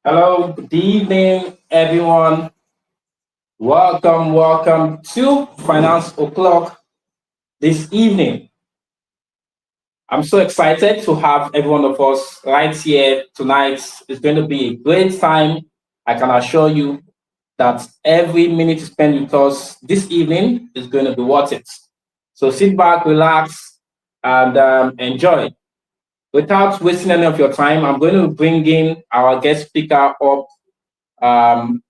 Hello, good evening, everyone. Welcome to Finance O'Clock this evening. I'm so excited to have every one of us right here tonight. It's going to be a great time. I can assure you that every minute you spend with us this evening is going to be worth it. So sit back, relax, and enjoy. Without wasting any of your time, I'm going to bring in our guest speaker up um,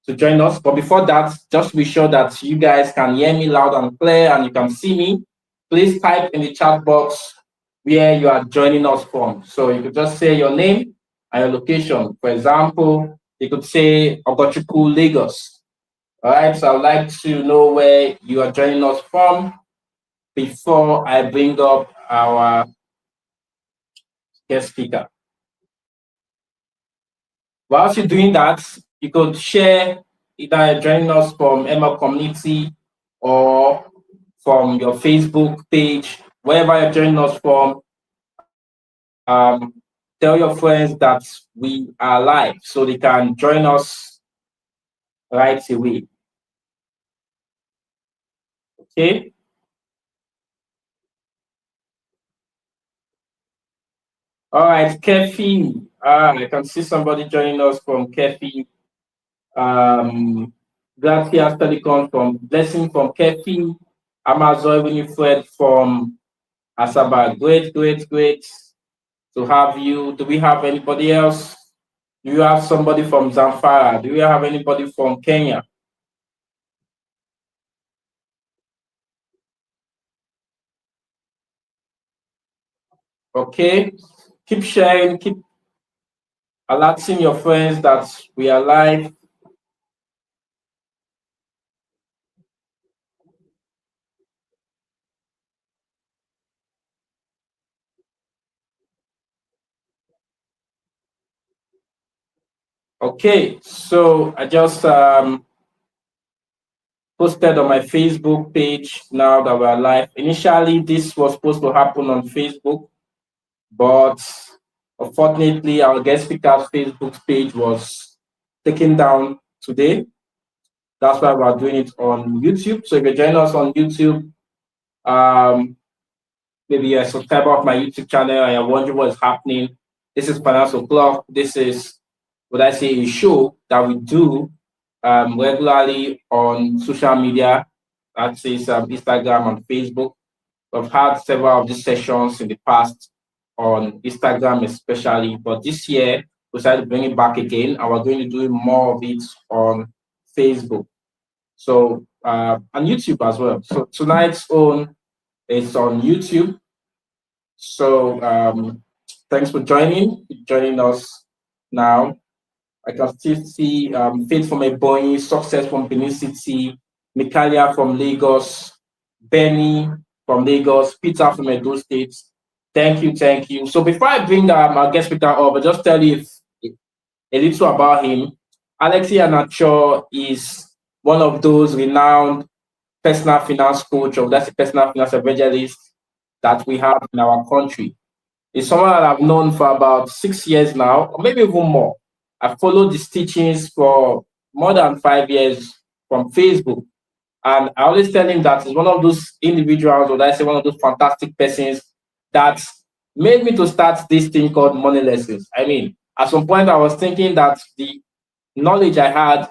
to join us. But before that, just to be sure that you guys can hear me loud and clear and you can see me, please type in the chat box where you are joining us from. So you could just say your name and your location. For example, you could say Ogochukwu, Lagos. All right, so I'd like to know where you are joining us from before I bring up our guest speaker. Whilst you're doing that, you could share either joining us from ML community or from your Facebook page, wherever you're joining us from. Tell your friends that we are live so they can join us right away. Okay. All right, Kefi. I can see somebody joining us from Kefi. Gracias Telecom from Blessing from Kefi. Amazon Winifred from Asaba. Great to have you. Do we have anybody else? Do you have somebody from Zamfara? Do you have anybody from Kenya? Okay. Keep sharing, keep alerting your friends that we are live. Okay, so I just posted on my Facebook page now that we're live. Initially, this was supposed to happen on Facebook, but unfortunately, our guest speaker's Facebook page was taken down today. That's why we're doing it on YouTube. So if you're joining us on YouTube, maybe you're a subscriber of my YouTube channel and you're wondering what's happening. This is Financial Clock. This is what I say a show that we do regularly on social media. That is Instagram and Facebook. We've had several of these sessions in the past on Instagram, especially, but this year we decided to bring it back again, and we're going to do more of it on Facebook. So and YouTube as well. So tonight's own is on YouTube. So thanks for joining us now. I can still see Faith from Ebonyi, Success from Benin City, Mikalia from Lagos, Benny from Lagos, Peter from Edo State. Thank you. So before I bring our guest speaker up, I'll just tell you a little about him. Alex Iheanacho is one of those renowned personal finance coach, or that's a personal finance evangelist that we have in our country. It's someone that I've known for about 6 years now, or maybe even more. I've followed his teachings for more than 5 years from Facebook. And I always tell him that he's one of those individuals, or I say one of those fantastic persons that made me to start this thing called money lessons. I mean, at some point I was thinking that the knowledge I had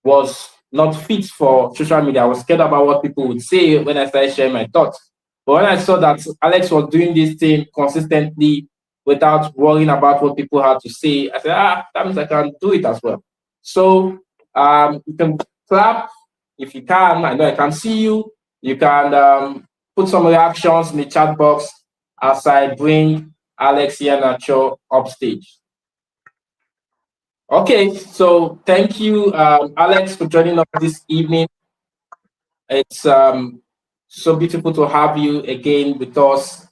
was not fit for social media. I was scared about what people would say when I started sharing my thoughts. But when I saw that Alex was doing this thing consistently without worrying about what people had to say, I said, that means I can do it as well. So you can clap if you can. I know I can see you. You can put some reactions in the chat box as I bring Alex Iheanacho upstage. Okay, so thank you, Alex, for joining us this evening. It's so beautiful to have you again with us.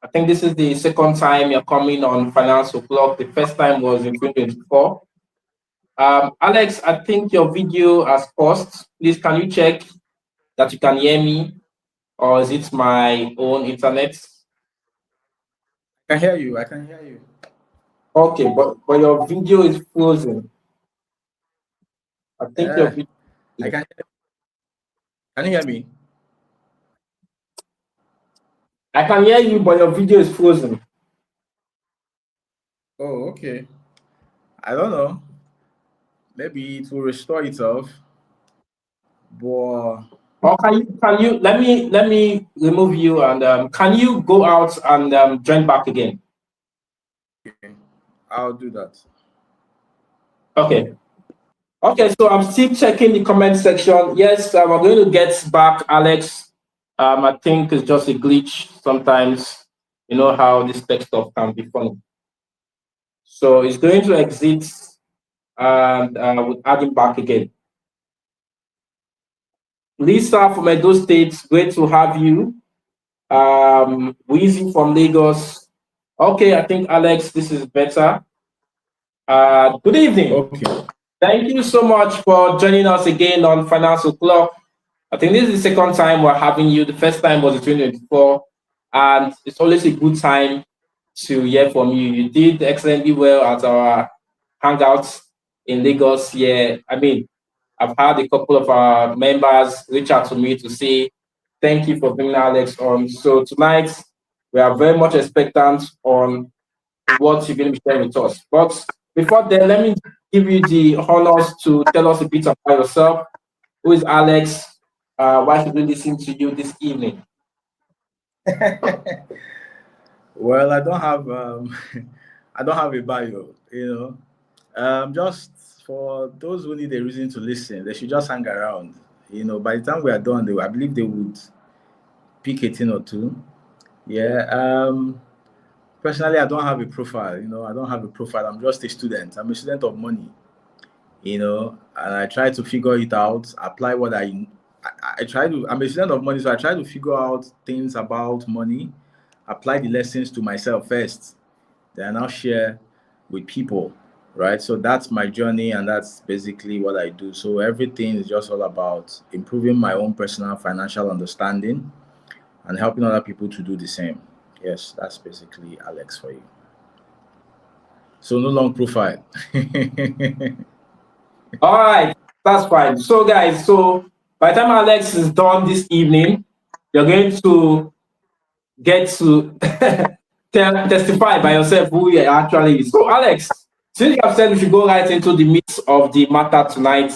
I think this is the second time you're coming on Financial Clock. The first time was in 2024. Alex, I think your video has paused. Please, can you check that you can hear me, or is it my own internet? I can hear you. Okay, but your video is frozen. I think your Yeah, video. I can you hear me? I can hear you, but your video is frozen. Oh, okay. I don't know. Maybe it will restore itself. But Or can you let me remove you and can you go out and join back again? okay, I'll do that. Okay. Okay, so I'm still checking the comment section. Yes, I'm going to get back Alex. I think it's just a glitch sometimes. You know how this tech stuff can be funny. So it's going to exit and we'll add him back again. Lisa from Edo State, great to have you. Weezy from Lagos. Okay, I think Alex, this is better. Good evening. Okay. Thank you so much for joining us again on Financial Club. I think this is the second time we're having you. The first time was in 2024, and it's always a good time to hear from you. You did excellently well at our hangouts in Lagos. Yeah, I mean, I've had a couple of our members reach out to me to say thank you for bringing Alex on. So tonight we are very much expectant on what you're going to be sharing with us. But before then, let me give you the honors to tell us a bit about yourself. Who is Alex? Why should we listen to you this evening? Well, I don't have I don't have a bio, you know. Just for those who need a reason to listen, they should just hang around. You know, by the time we are done, I believe they would pick a thing or two. Yeah. Personally, I don't have a profile. You know, I don't have a profile. I'm just a student. I'm a student of money. You know, and I try to figure it out, apply what I try to. I'm a student of money, so I try to figure out things about money, apply the lessons to myself first, then I'll share with people, right? So that's my journey, and that's basically what I do. So everything is just all about improving my own personal financial understanding and helping other people to do the same. Yes, that's basically Alex for you. So no long profile. All right, that's fine. So, guys, so by the time Alex is done this evening, you're going to get to testify by yourself who you actually is. So, Alex, since you have said we should go right into the meat of the matter tonight,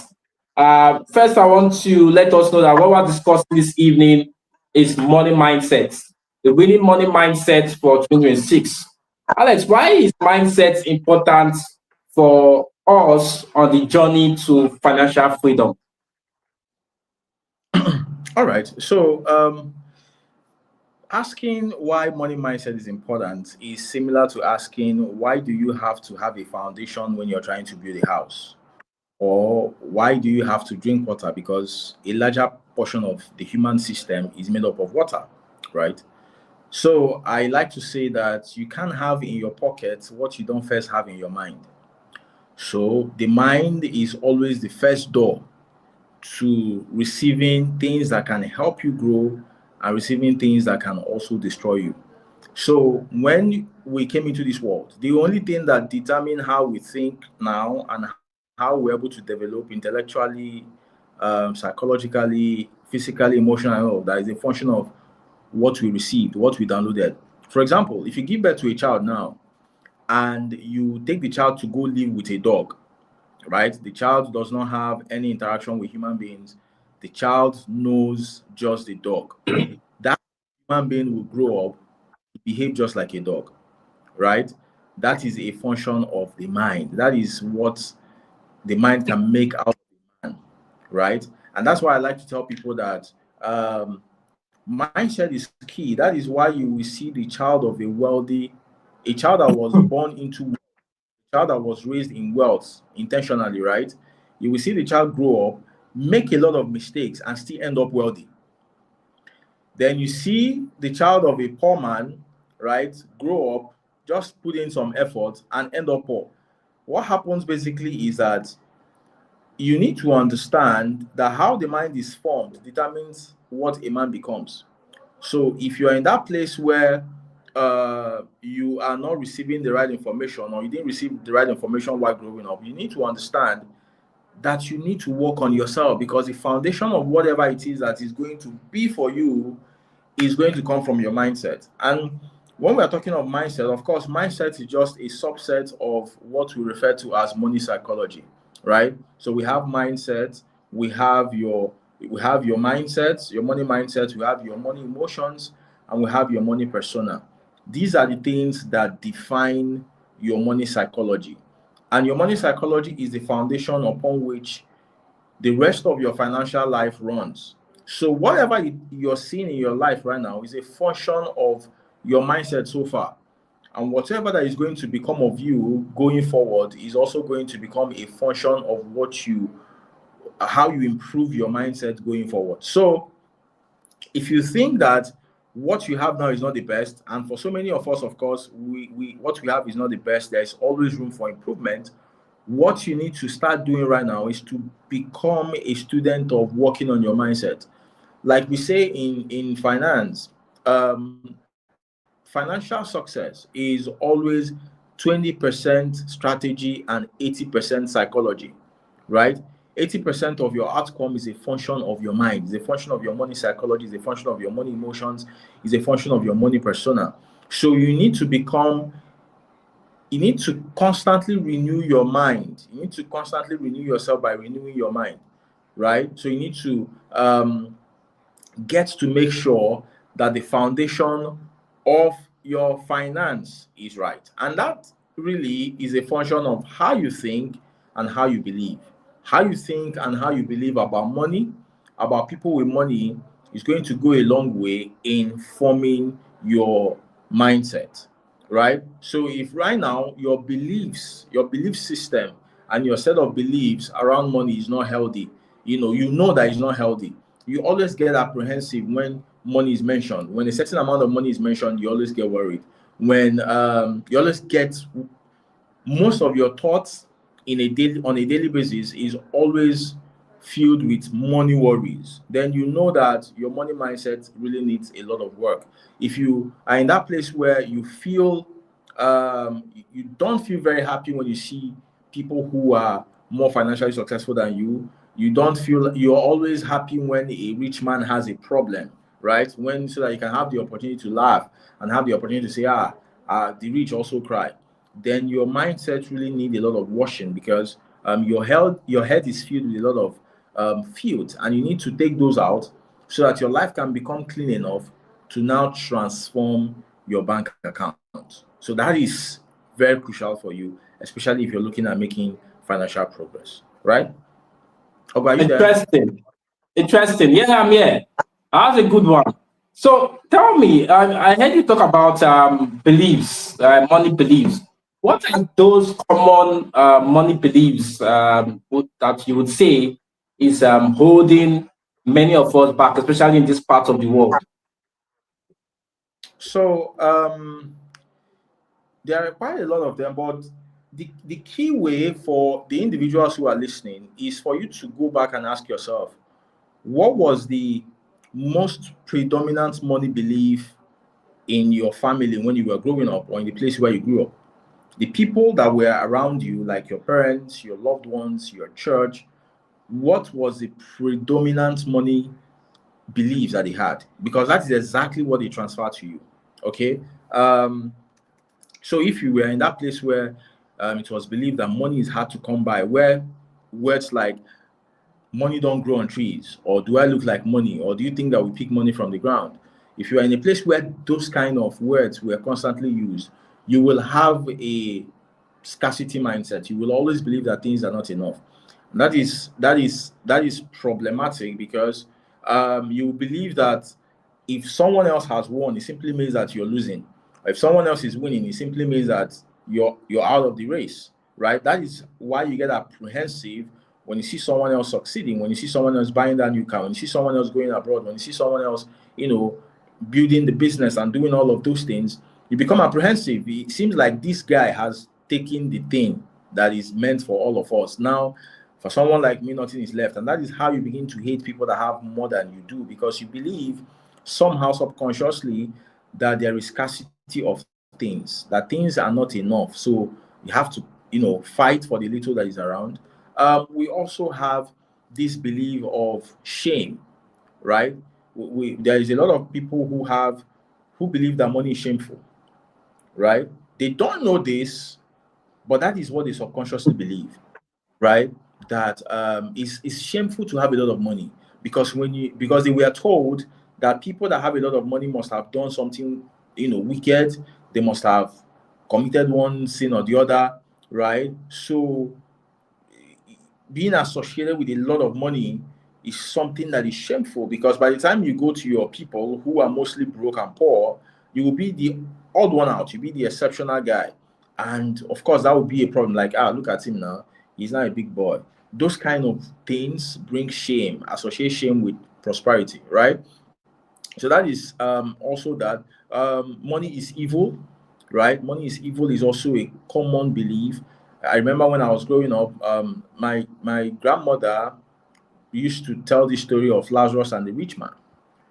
first I want to let us know that what we're discussing this evening is money mindset, the winning money mindset for 2026. Alex, why is mindset important for us on the journey to financial freedom? All right. So asking why money mindset is important is similar to asking why do you have to have a foundation when you're trying to build a house, or why do you have to drink water, because a larger portion of the human system is made up of water, right? So I like to say that you can't have in your pocket what you don't first have in your mind. So the mind is always the first door to receiving things that can help you grow and receiving things that can also destroy you. So when we came into this world, the only thing that determine how we think now and how we're able to develop intellectually, psychologically, physically, emotionally, and all of that is a function of what we received, what we downloaded. For example, if you give birth to a child now and you take the child to go live with a dog, right? The child does not have any interaction with human beings. The child knows just the dog. That human being will grow up to behave just like a dog, right? That is a function of the mind. That is what the mind can make out of the man, right? And that's why I like to tell people that mindset is key. That is why you will see the child of a child that was born into child that was raised in wealth intentionally, right? You will see the child grow up, make a lot of mistakes, and still end up wealthy. Then you see the child of a poor man, right, grow up, just put in some effort, and end up poor. What happens basically is that you need to understand that how the mind is formed determines what a man becomes. So if you are in that place where you you are not receiving the right information, or you didn't receive the right information while growing up, you need to understand that you need to work on yourself, because the foundation of whatever it is that is going to be for you is going to come from your mindset. And when we are talking of mindset, of course, mindset is just a subset of what we refer to as money psychology, right? So we have mindset, we have your mindsets, your money mindset, we have your money emotions, and we have your money persona. These are the things that define your money psychology. And your money psychology is the foundation upon which the rest of your financial life runs. So whatever you're seeing in your life right now is a function of your mindset so far. And whatever that is going to become of you going forward is also going to become a function of how you improve your mindset going forward. So if you think that what you have now is not the best, and for so many of us, of course, we what we have is not the best, there's always room for improvement. What you need to start doing right now is to become a student of working on your mindset. Like we say in finance, financial success is always 20% strategy and 80% psychology, right? 80% of your outcome is a function of your mind, is a function of your money psychology, is a function of your money emotions, is a function of your money persona. So you need to constantly renew your mind. You need to constantly renew yourself by renewing your mind, right? So you need to get to make sure that the foundation of your finance is right. And that really is a function of how you think and how you believe. How you think and how you believe about money, about people with money, is going to go a long way in forming your mindset, right? So if right now your belief system and your set of beliefs around money is not healthy, you know that it's not healthy. You always get apprehensive when money is mentioned. When a certain amount of money is mentioned, you always get worried. When you always get most of your thoughts on a daily basis is always filled with money worries, then you know that your money mindset really needs a lot of work. If you are in that place where you don't feel very happy when you see people who are more financially successful than you don't feel you're always happy when a rich man has a problem, right? When so that you can have the opportunity to laugh and have the opportunity to say, the rich also cry, then your mindset really need a lot of washing, because your head is filled with a lot of fields, and you need to take those out so that your life can become clean enough to now transform your bank account. So that is very crucial for you, especially if you're looking at making financial progress, right? Ogo, are you there? Interesting. Interesting. Yeah, I'm here. That's a good one. So tell me, I heard you talk about beliefs, money beliefs. What are those common money beliefs that you would say is holding many of us back, especially in this part of the world? So there are quite a lot of them, but the key way for the individuals who are listening is for you to go back and ask yourself, what was the most predominant money belief in your family when you were growing up, or in the place where you grew up? The people that were around you, like your parents, your loved ones, your church, what was the predominant money beliefs that they had? Because that is exactly what they transfer to you. Okay. So if you were in that place where it was believed that money is hard to come by, where words like money don't grow on trees, or do I look like money, or do you think that we pick money from the ground? If you are in a place where those kind of words were constantly used, you will have a scarcity mindset. You will always believe that things are not enough. And that is problematic, because you believe that if someone else has won, it simply means that you're losing. If someone else is winning, it simply means that you're out of the race, right? That is why you get apprehensive when you see someone else succeeding, when you see someone else buying that new car, when you see someone else going abroad, when you see someone else, building the business and doing all of those things, you become apprehensive. It seems like this guy has taken the thing that is meant for all of us. Now, for someone like me, nothing is left. And that is how you begin to hate people that have more than you do, because you believe somehow subconsciously that there is scarcity of things, that things are not enough. So you have to, fight for the little that is around. We also have this belief of shame, right? There is a lot of people who believe that money is shameful, right? They don't know this, but that is what they subconsciously believe, right? That it's shameful to have a lot of money, because because they were told that people that have a lot of money must have done something, wicked. They must have committed one sin or the other, right? So being associated with a lot of money is something that is shameful, because by the time you go to your people who are mostly broke and poor, you will be the odd one out, you'll be the exceptional guy. And of course, that would be a problem. Like, look at him now, he's not a big boy. Those kind of things bring shame, associate shame with prosperity, right? So that is also that money is evil, right? Money is evil is also a common belief. I remember when I was growing up, my grandmother used to tell the story of Lazarus and the rich man,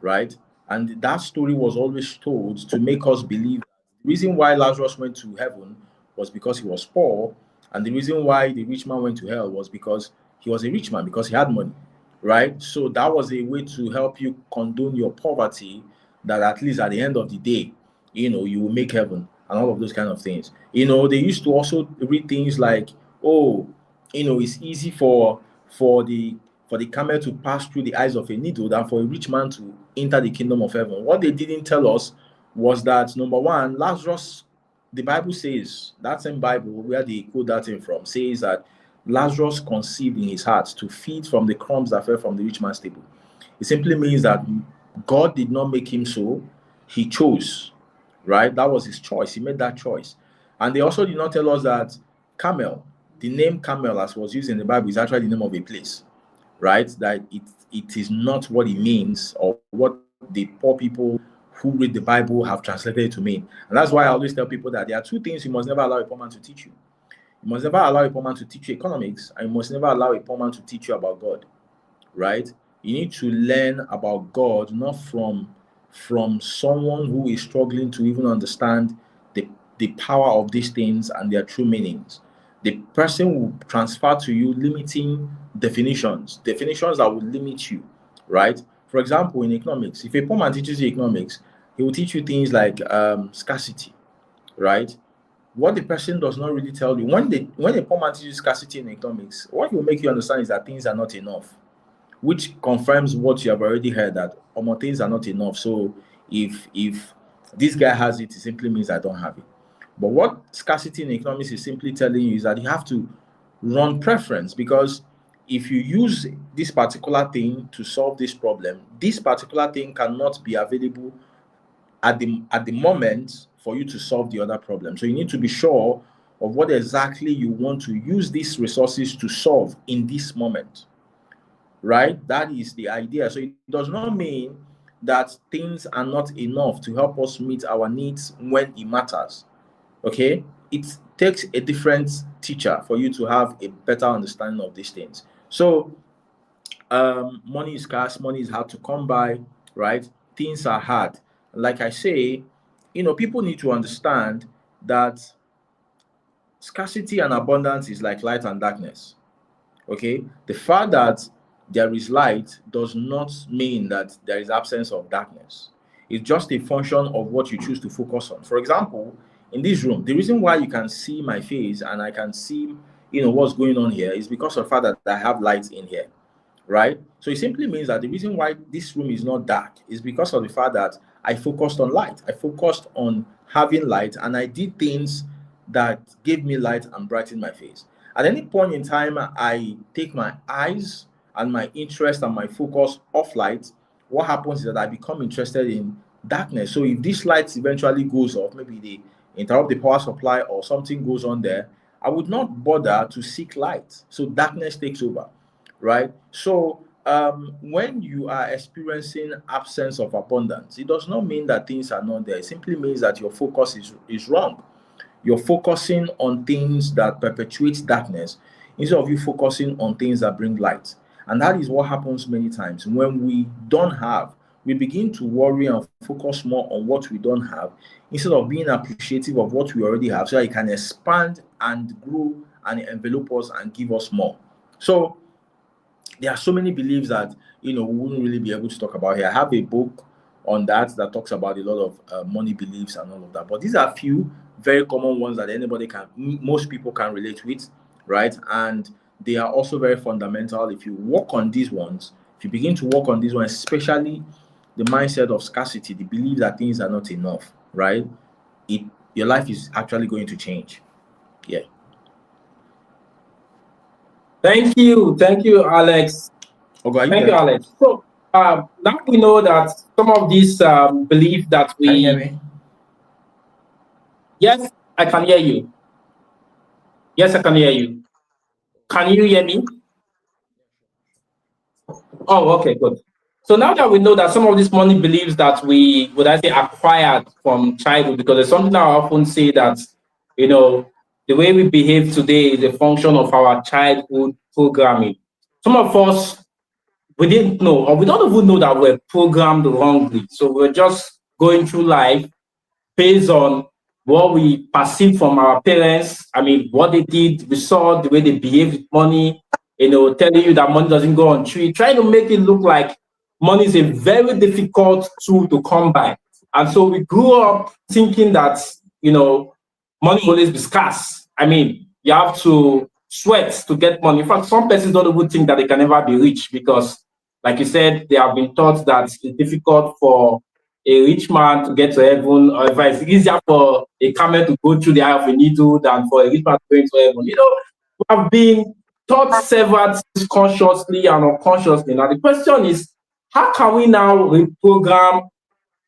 right? And that story was always told to make us believe the reason why Lazarus went to heaven was because he was poor, and the reason why the rich man went to hell was because he was a rich man, because he had money, right? So that was a way to help you condone your poverty, that at least at the end of the day, you will make heaven and all of those kind of things. They used to also read things like, oh, it's easy for the camel to pass through the eyes of a needle than for a rich man to enter the kingdom of heaven. What they didn't tell us was that, number one, Lazarus, the Bible says, that same Bible where they quote that thing from, says that Lazarus conceived in his heart to feed from the crumbs that fell from the rich man's table. It simply means that God did not make him so, he chose, right? That was his choice. He made that choice. And they also did not tell us that camel, the name camel as was used in the Bible, is actually the name of a place, right? That it is not what it means, or what the poor people who read the Bible have translated it to mean. And that's why I always tell people that there are two things you must never allow a poor man to teach you. You must never allow a poor man to teach you economics, and you must never allow a poor man to teach you about God, right? You need to learn about God, not from someone who is struggling to even understand the power of these things and their true meanings. The person will transfer to you limiting definitions that will limit you, right? For example, in economics, if a poor man teaches you economics, he will teach you things like scarcity, right? What the person does not really tell you, when a poor man teaches scarcity in economics, what he will make you understand is that things are not enough, which confirms what you have already heard, that things are not enough. So if this guy has it, it simply means I don't have it. But what scarcity in economics is simply telling you is that you have to run preference, because if you use this particular thing to solve this problem, this particular thing cannot be available at the moment for you to solve the other problem. So you need to be sure of what exactly you want to use these resources to solve in this moment, right? That is the idea. So it does not mean that things are not enough to help us meet our needs when it matters. Okay, it takes a different teacher for you to have a better understanding of these things. So money is scarce, money is hard to come by, right? Things are hard. Like I say, people need to understand that scarcity and abundance is like light and darkness. Okay, the fact that there is light does not mean that there is absence of darkness. It's just a function of what you choose to focus on. For example, in this room, the reason why you can see my face and I can see what's going on here is because of the fact that I have light in here, right? So it simply means that the reason why this room is not dark is because of the fact that I focused on light. I focused on having light, and I did things that gave me light and brightened my face. At any point in time, I take my eyes and my interest and my focus off light. What happens is that I become interested in darkness. So if this light eventually goes off, maybe they interrupt the power supply or something goes on there, I would not bother to seek light. So darkness takes over, right? So when you are experiencing absence of abundance, it does not mean that things are not there. It simply means that your focus is wrong. You're focusing on things that perpetuate darkness instead of you focusing on things that bring light. And that is what happens many times when we don't have, we begin to worry and focus more on what we don't have instead of being appreciative of what we already have, so that it can expand and grow and envelop us and give us more. So there are so many beliefs that we wouldn't really be able to talk about here. I have a book on that talks about a lot of money beliefs and all of that. But these are a few very common ones that most people can relate with, right? And they are also very fundamental. If you work on these ones, if you begin to work on these ones, especially the mindset of scarcity, the belief that things are not enough, right? Your life is actually going to change. Yeah. Thank you, Alex. Ogo, are you Thank you, there? Alex. So now we know that some of these beliefs that Can you hear we. me? Yes, I can hear you. Yes, I can hear you. Can you hear me? Oh, okay, good. So now that we know that some of these money beliefs that we would I say acquired from childhood, because there's something that I often say that the way we behave today is a function of our childhood programming. Some of us, we didn't know, or we don't even know that we're programmed wrongly. So we're just going through life based on what we perceive from our parents. I mean, what they did, we saw the way they behaved with money, telling you that money doesn't go on tree, trying to make it look like money is a very difficult tool to come by. And so we grew up thinking that, money will always be scarce. I mean, you have to sweat to get money. In fact, some persons don't even think that they can ever be rich because, like you said, they have been taught that it's difficult for a rich man to get to heaven, or if it's easier for a camel to go through the eye of a needle than for a rich man to go into heaven. We have been taught several things consciously and unconsciously. Now, the question is, how can we now reprogram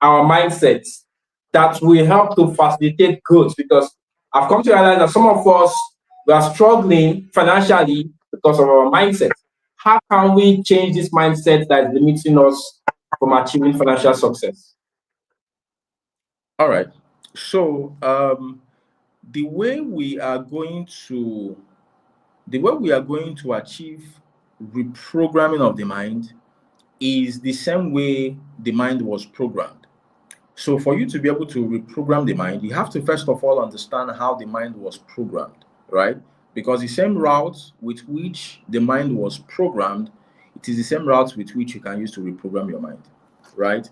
our mindsets that will help to facilitate growth? Because I've come to realize that some of us, we are struggling financially because of our mindset. How can we change this mindset that is limiting us from achieving financial success? All right. So the way we are going to achieve reprogramming of the mind is the same way the mind was programmed. So for you to be able to reprogram the mind, you have to first of all understand how the mind was programmed, right? Because the same route with which the mind was programmed, it is the same route with which you can use to reprogram your mind, right?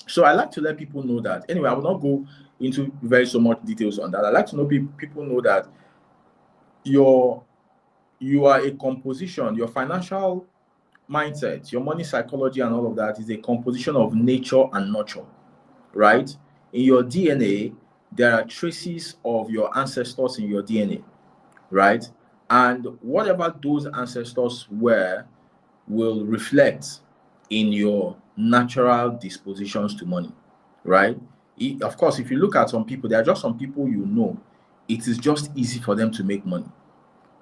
So I like to let people know that. Anyway, I will not go into very so much details on that. I like to know people know that you are a composition. Your financial mindset, your money psychology, and all of that is a composition of nature and nurture, right? In your DNA, there are traces of your ancestors in your DNA, right? And whatever those ancestors were will reflect in your natural dispositions to money, right? Of course, if you look at some people, there are just some people it is just easy for them to make money,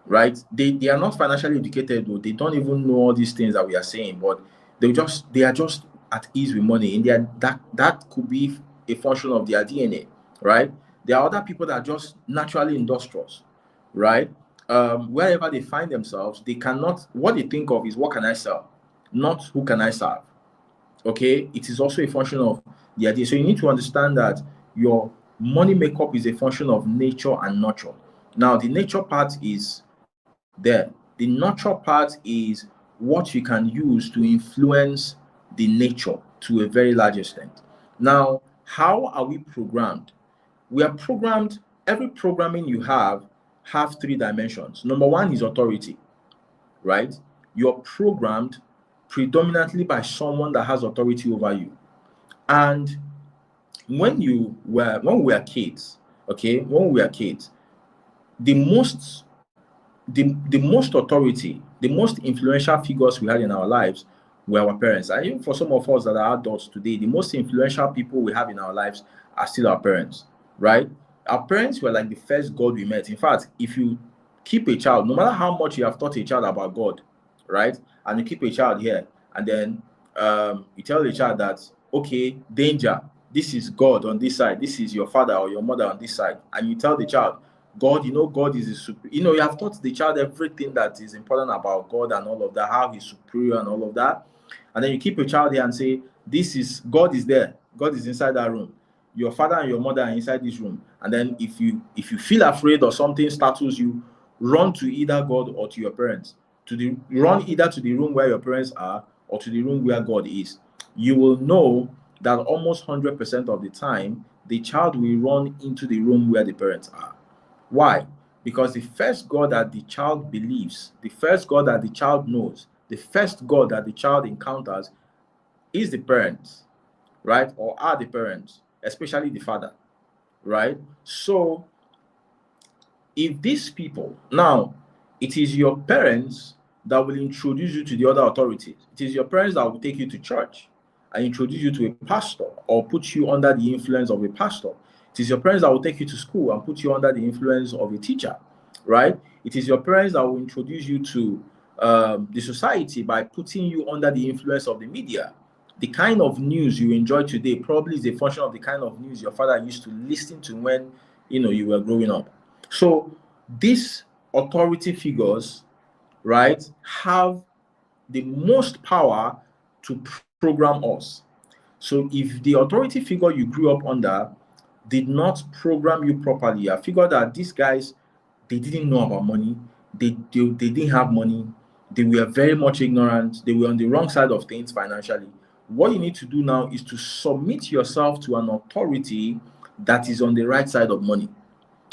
right? They are not financially educated, though. They don't even know all these things that we are saying, but they are just at ease with money. In their that could be a function of their DNA, right? There are other people that are just naturally industrious, right? Wherever they find themselves, they cannot. What they think of is what can I sell, not who can I serve. Okay, it is also a function of the idea. So you need to understand that your money makeup is a function of nature and nurture. Now, the nature part is there. The nurture part is what you can use to influence the nature to a very large extent. Now, how are we programmed? We are programmed, every programming you have three dimensions. Number one is authority, right? You're programmed predominantly by someone that has authority over you. And when we were kids, okay, when we were kids, the most the most authority, the most influential figures we had in our lives were our parents. And even for some of us that are adults today, the most influential people we have in our lives are still our parents, right? Our parents were like the first God we met. In fact, if you keep a child, no matter how much you have taught a child about God, right? And you keep a child here, and then you tell the child that, okay, danger, this is God on this side, this is your father or your mother on this side, and you tell the child, God, God is a you have taught the child everything that is important about God and all of that, how he's superior and all of that. And then you keep your child there and say, this is God is there. God is inside that room. Your father and your mother are inside this room. And then if you feel afraid or something startles you, run to either God or to your parents. Run either to the room where your parents are or to the room where God is. You will know that almost 100% of the time, the child will run into the room where the parents are. Why? Because the first God that the child believes, the first God that the child knows, the first God that the child encounters is the parents, right? Or are the parents, especially the father, right? So if these people, now, it is your parents that will introduce you to the other authorities. It is your parents that will take you to church and introduce you to a pastor or put you under the influence of a pastor. It is your parents that will take you to school and put you under the influence of a teacher, right? It is your parents that will introduce you to the society by putting you under the influence of the media. The kind of news you enjoy today probably is a function of the kind of news your father used to listen to when you were growing up. So these authority figures, right, have the most power to program us. So if the authority figure you grew up under did not program you properly, I figured that these guys, they didn't know about money, they didn't have money, they were very much ignorant, they were on the wrong side of things financially. What you need to do now is to submit yourself to an authority that is on the right side of money.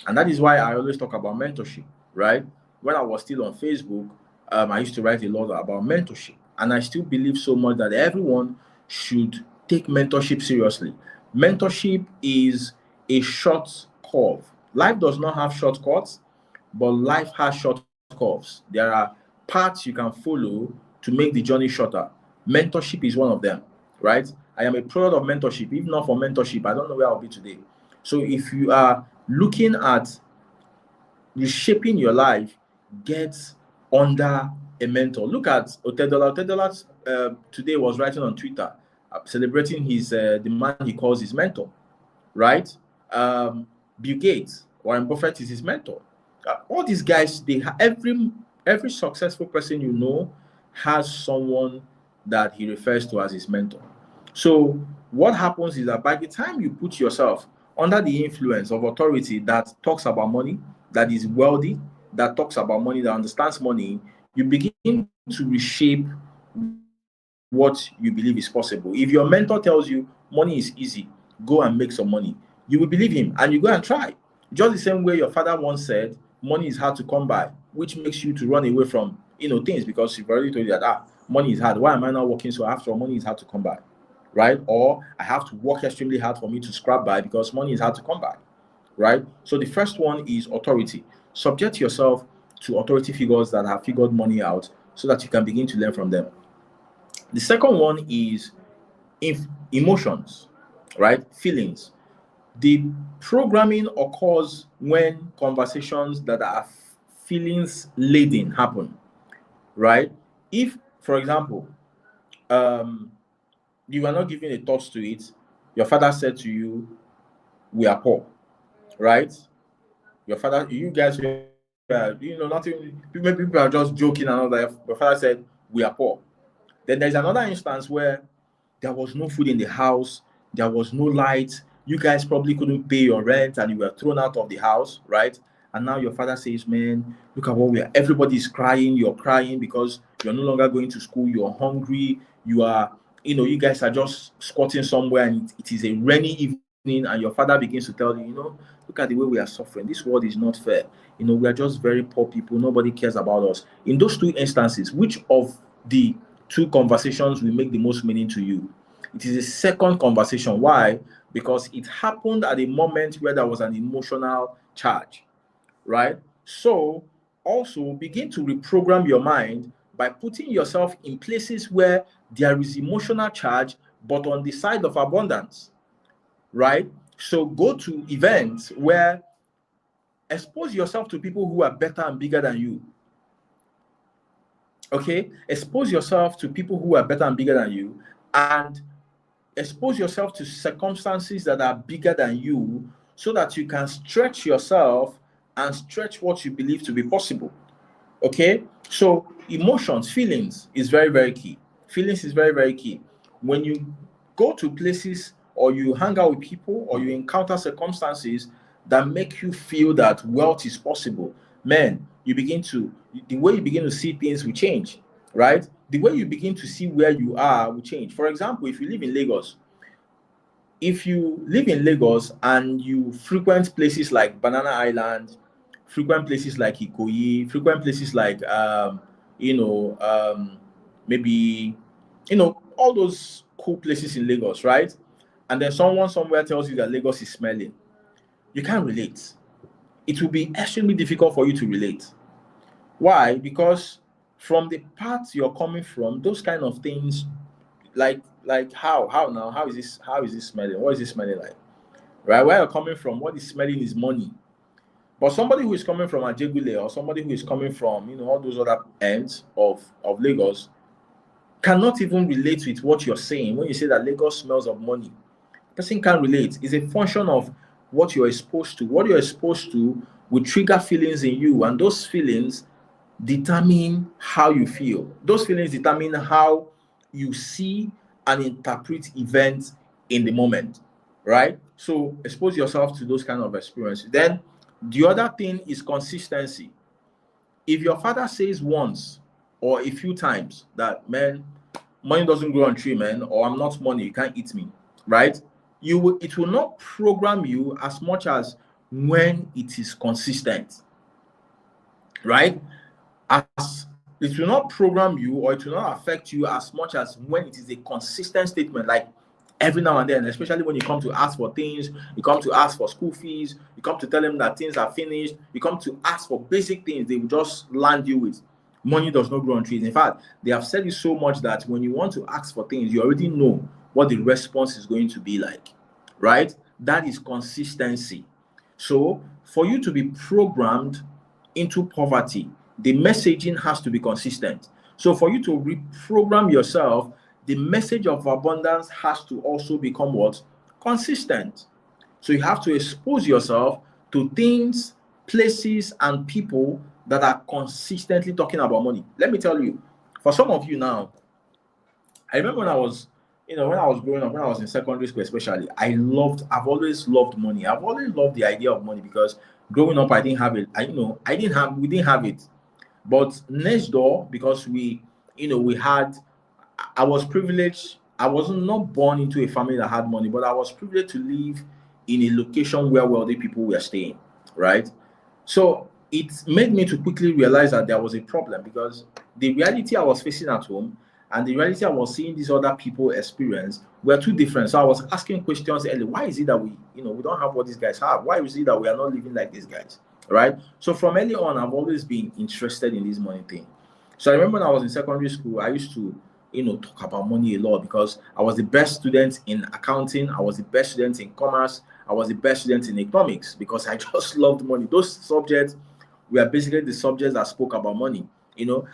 And that is why I always talk about mentorship, right? When I was still on Facebook, I used to write a lot about mentorship. And I still believe so much that everyone should take mentorship seriously. Mentorship is a short curve. Life does not have shortcuts, but life has short curves. There are paths you can follow to make the journey shorter. Mentorship is one of them, right? I am a product of mentorship. If not for mentorship, I don't know where I'll be today. So if you are looking at reshaping your life, get under a mentor. Look at Otedola. Otedola today was writing on Twitter, celebrating the man he calls his mentor, right? Bill Gates, Warren Buffett is his mentor. All these guys, every successful person you know has someone that he refers to as his mentor. So what happens is that by the time you put yourself under the influence of authority that talks about money, that is wealthy, that talks about money, that understands money, you begin to reshape what you believe is possible. If your mentor tells you money is easy, go and make some money, you will believe him and you go and try. Just the same way your father once said, money is hard to come by, which makes you to run away from things because you've already told you that money is hard. Why am I not working so after all? Money is hard to come by, right? Or I have to work extremely hard for me to scrap by because money is hard to come by, right? So the first one is authority. Subject yourself to authority figures that have figured money out so that you can begin to learn from them. The second one is emotions, right? Feelings. The programming occurs when conversations that are feelings laden happen, right? If, for example, you were not giving a thought to it, your father said to you, we are poor, right? Your father, you guys were, nothing, maybe people are just joking and all that. Your father said, we are poor. Then there's another instance where there was no food in the house, there was no light, you guys probably couldn't pay your rent and you were thrown out of the house, right? And now your father says, man, look at what we are, everybody's crying, you're crying because you're no longer going to school, you're hungry, you are, you guys are just squatting somewhere and it is a rainy evening and your father begins to tell you, look at the way we are suffering, this world is not fair, we are just very poor people, nobody cares about us. In those two instances, which of the two conversations will make the most meaning to you? It is a second conversation. Why? Because it happened at a moment where there was an emotional charge, right? So also begin to reprogram your mind by putting yourself in places where there is emotional charge, but on the side of abundance, right? So go to events where expose yourself to people who are better and bigger than you. Okay, expose yourself to people who are better and bigger than you, and expose yourself to circumstances that are bigger than you so that you can stretch yourself and stretch what you believe to be possible. Okay, so emotions, feelings is very, very key. Feelings is very, very key. When you go to places or you hang out with people or you encounter circumstances that make you feel that wealth is possible, man, the way you begin to see things will change, right? The way you begin to see where you are will change. For example, if you live in Lagos, and you frequent places like Banana Island, frequent places like Ikoyi, frequent places like maybe all those cool places in Lagos, right? And then someone somewhere tells you that Lagos is smelling, you can't relate. It will be extremely difficult for you to relate. Why? Because from the part you're coming from, those kind of things, like how is this smelling? What is this smelling like? Right? Where you're coming from, what is smelling is money. But somebody who is coming from Ajegule or somebody who is coming from all those other ends of Lagos cannot even relate with what you're saying when you say that Lagos smells of money. Person can't relate. It's a function of what you're exposed to. What you're exposed to will trigger feelings in you, and those feelings determine how you feel. Those feelings determine how you see and interpret events in the moment, right? So expose yourself to those kind of experiences. Then the other thing is consistency. If your father says once or a few times that, man, money doesn't grow on tree, man, or I'm not money, you can't eat me, right? It will not program you as much as when it is consistent, right? As it will not program you or it will not affect you as much as when it is a consistent statement, like every now and then, especially when you come to ask for things, you come to ask for school fees, you come to tell them that things are finished, you come to ask for basic things, they will just land you with money does not grow on trees. In fact, they have said it so much that when you want to ask for things, you already know what the response is going to be like, right? That is consistency. So for you to be programmed into poverty, the messaging has to be consistent. So for you to reprogram yourself, the message of abundance has to also become what? Consistent. So you have to expose yourself to things, places, and people that are consistently talking about money. Let me tell you, for some of you now, I remember when I was, when I was growing up, when I was in secondary school, especially, I've always loved money. I've always loved the idea of money because growing up, I didn't have it. We didn't have it. But next door, because I was privileged. I was not born into a family that had money, but I was privileged to live in a location where wealthy people were staying, right? So it made me to quickly realize that there was a problem because the reality I was facing at home and the reality I was seeing these other people experience were two different. So I was asking questions early. Why is it that we don't have what these guys have? Why is it that we are not living like these guys? Right? So from early on, I've always been interested in this money thing. So I remember when I was in secondary school, I used to, talk about money a lot because I was the best student in accounting. I was the best student in commerce. I was the best student in economics because I just loved money. Those subjects were basically the subjects that spoke about money.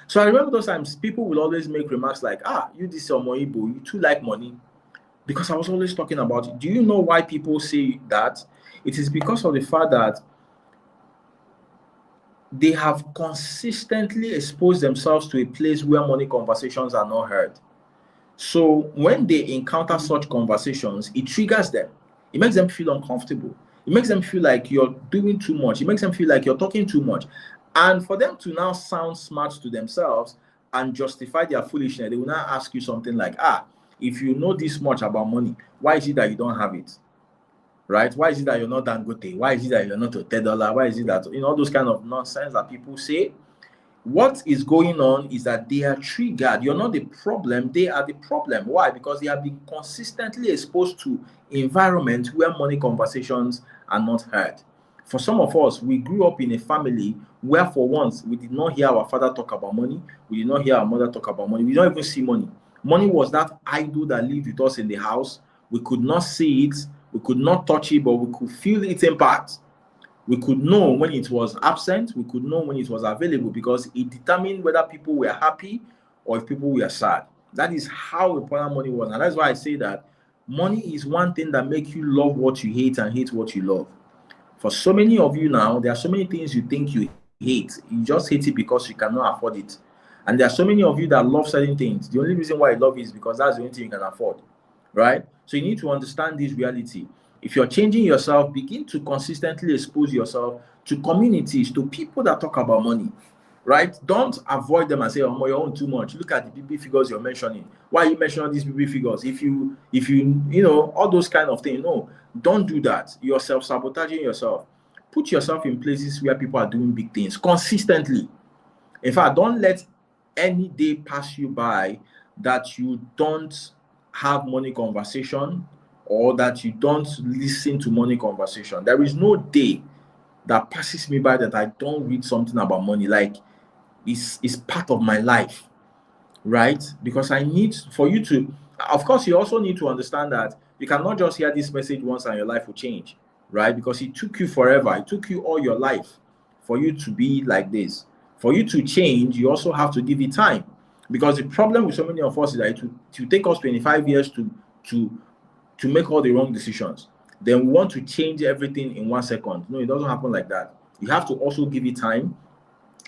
So I remember those times people will always make remarks like, you this Omoibo, you too like money. Because I was always talking about it. Do you know why people say that? It is because of the fact that they have consistently exposed themselves to a place where money conversations are not heard. So when they encounter such conversations, it triggers them. It makes them feel uncomfortable. It makes them feel like you're doing too much. It makes them feel like you're talking too much. And for them to now sound smart to themselves and justify their foolishness, they will now ask you something like, if you know this much about money, why is it that you don't have it? Right? Why is it that you're not Dangote? Why is it that you're not a $10? Why is it that, all those kind of nonsense that people say? What is going on is that they are triggered. You're not the problem, they are the problem. Why? Because they have been consistently exposed to environments where money conversations are not heard. For some of us, we grew up in a family where for once we did not hear our father talk about money, we did not hear our mother talk about money, we don't even see money. Money was that idol that lived with us in the house. We could not see it, we could not touch it, but we could feel its impact. We could know when it was absent, we could know when it was available because it determined whether people were happy or if people were sad. That is how important money was. And that's why I say that money is one thing that makes you love what you hate and hate what you love. For so many of you now, there are so many things you think you hate. You just hate it because you cannot afford it. And there are so many of you that love certain things. The only reason why you love it is because that's the only thing you can afford, right? So you need to understand this reality. If you're changing yourself, begin to consistently expose yourself to communities, to people that talk about money, right? Don't avoid them and say, oh, you own too much. Look at the BB figures you're mentioning. Why are you mentioning these BB figures? If you all those kind of things. No, don't do that. You're self-sabotaging yourself. Put yourself in places where people are doing big things consistently. In fact, don't let any day pass you by that you don't have money conversation or that you don't listen to money conversation. There is no day that passes me by that I don't read something about money. Like, it's part of my life, right? Because I need for you to, of course, you also need to understand that you cannot just hear this message once and your life will change, right? Because it took you forever, it took you all your life for you to be like this. For you to change, you also have to give it time. Because the problem with so many of us is that it will take us 25 years to make all the wrong decisions. Then we want to change everything in 1 second. No, it doesn't happen like that. You have to also give it time,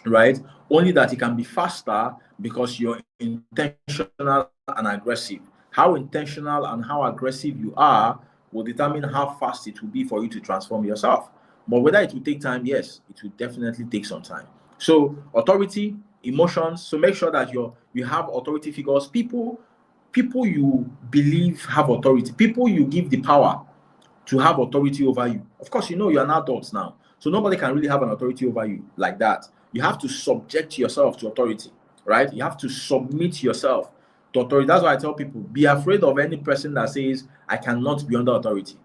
right? Only that it can be faster because you're intentional and aggressive. How intentional and how aggressive you are will determine how fast it will be for you to transform yourself. But whether it will take time, yes, it will definitely take some time. So authority, emotions. So make sure that you have authority figures, people you believe have authority, people you give the power to have authority over you. Of course, you are an adult now, so nobody can really have an authority over you like that. You have to subject yourself to authority, right? You have to submit yourself to authority. That's why I tell people, be afraid of any person that says, I cannot be under authority,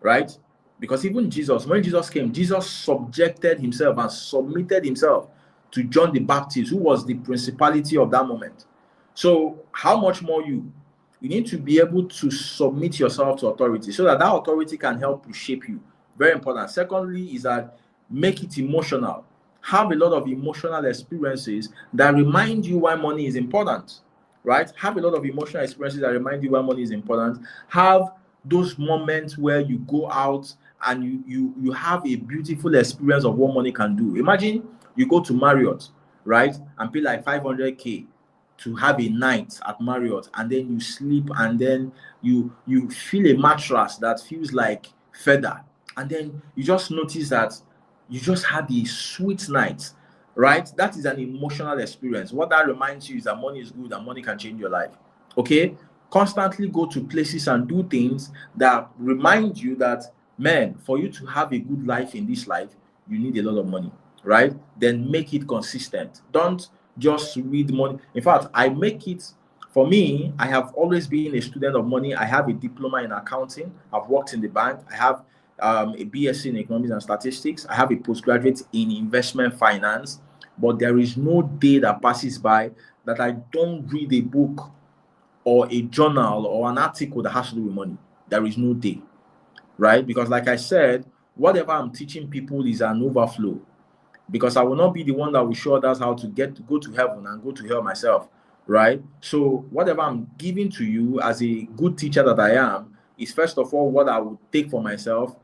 right? Because even Jesus, when Jesus came, Jesus subjected himself and submitted himself to John the Baptist, who was the principality of that moment. So how much more you need to be able to submit yourself to authority so that authority can help to shape you. Very important. Secondly is that make it emotional. Have a lot of emotional experiences that remind you why money is important, right? Have a lot of emotional experiences that remind you why money is important. Have those moments where you go out and you have a beautiful experience of what money can do. Imagine you go to Marriott, right, and pay like 500K to have a night at Marriott, and then you sleep, and then you feel a mattress that feels like feather, and then you just notice that you just had a sweet night, right? That is an emotional experience. What that reminds you is that money is good and money can change your life. Okay, constantly go to places and do things that remind you that, man, for you to have a good life in this life, you need a lot of money, right? Then make it consistent. Don't just read money. In fact, I make it, for me, I have always been a student of money. I have a diploma in accounting. I've worked in the bank. I have a BSc in economics and statistics. I have a postgraduate in investment finance. But there is no day that passes by that I don't read a book or a journal or an article that has to do with money. There is no day, right? Because like I said, whatever I'm teaching people is an overflow. Because I will not be the one that will show others how to go to heaven and go to hell myself, right? So whatever I'm giving to you as a good teacher that I am is, first of all, what I would take for myself,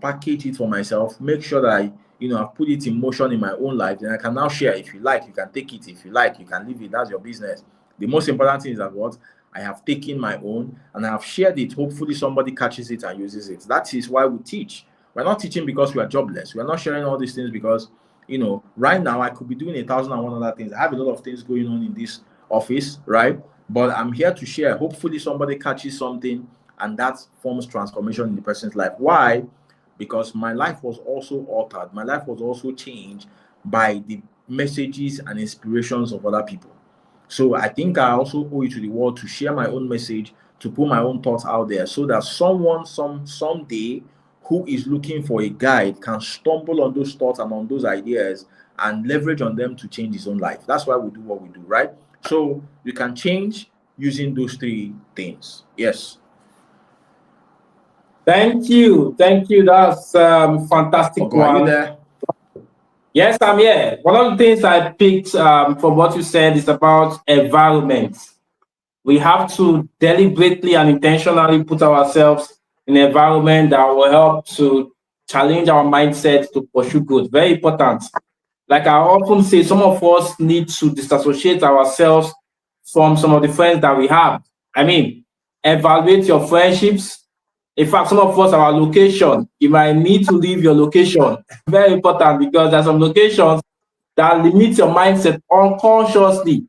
package it for myself, make sure that I've put it in motion in my own life. Then I can now share. If you like, you can take it. If you like, you can leave it. That's your business. The most important thing is that what I have taken my own and I have shared it. Hopefully somebody catches it and uses it. That is why we teach. We're not teaching because we are jobless. We're not sharing all these things because right now I could be doing 1,001 other things. I have a lot of things going on in this office, right? But I'm here to share. Hopefully somebody catches something and that forms transformation in the person's life. Why? Because my life was also altered. My life was also changed by the messages and inspirations of other people. So I think I also owe it to the world to share my own message, to put my own thoughts out there so that someone someday who is looking for a guide can stumble on those thoughts and on those ideas and leverage on them to change his own life. That's why we do what we do, right? So you can change using those three things. Yes. Thank you. That's fantastic Ogo, are you one. there? Yes, I'm here. One of the things I picked from what you said is about environment. We have to deliberately and intentionally put ourselves in an environment that will help to challenge our mindset to pursue growth. Very important. Like I often say, some of us need to disassociate ourselves from some of the friends that we have. I mean, evaluate your friendships. In fact, some of us, our location, you might need to leave your location. Very important, because there's some locations that limit your mindset unconsciously.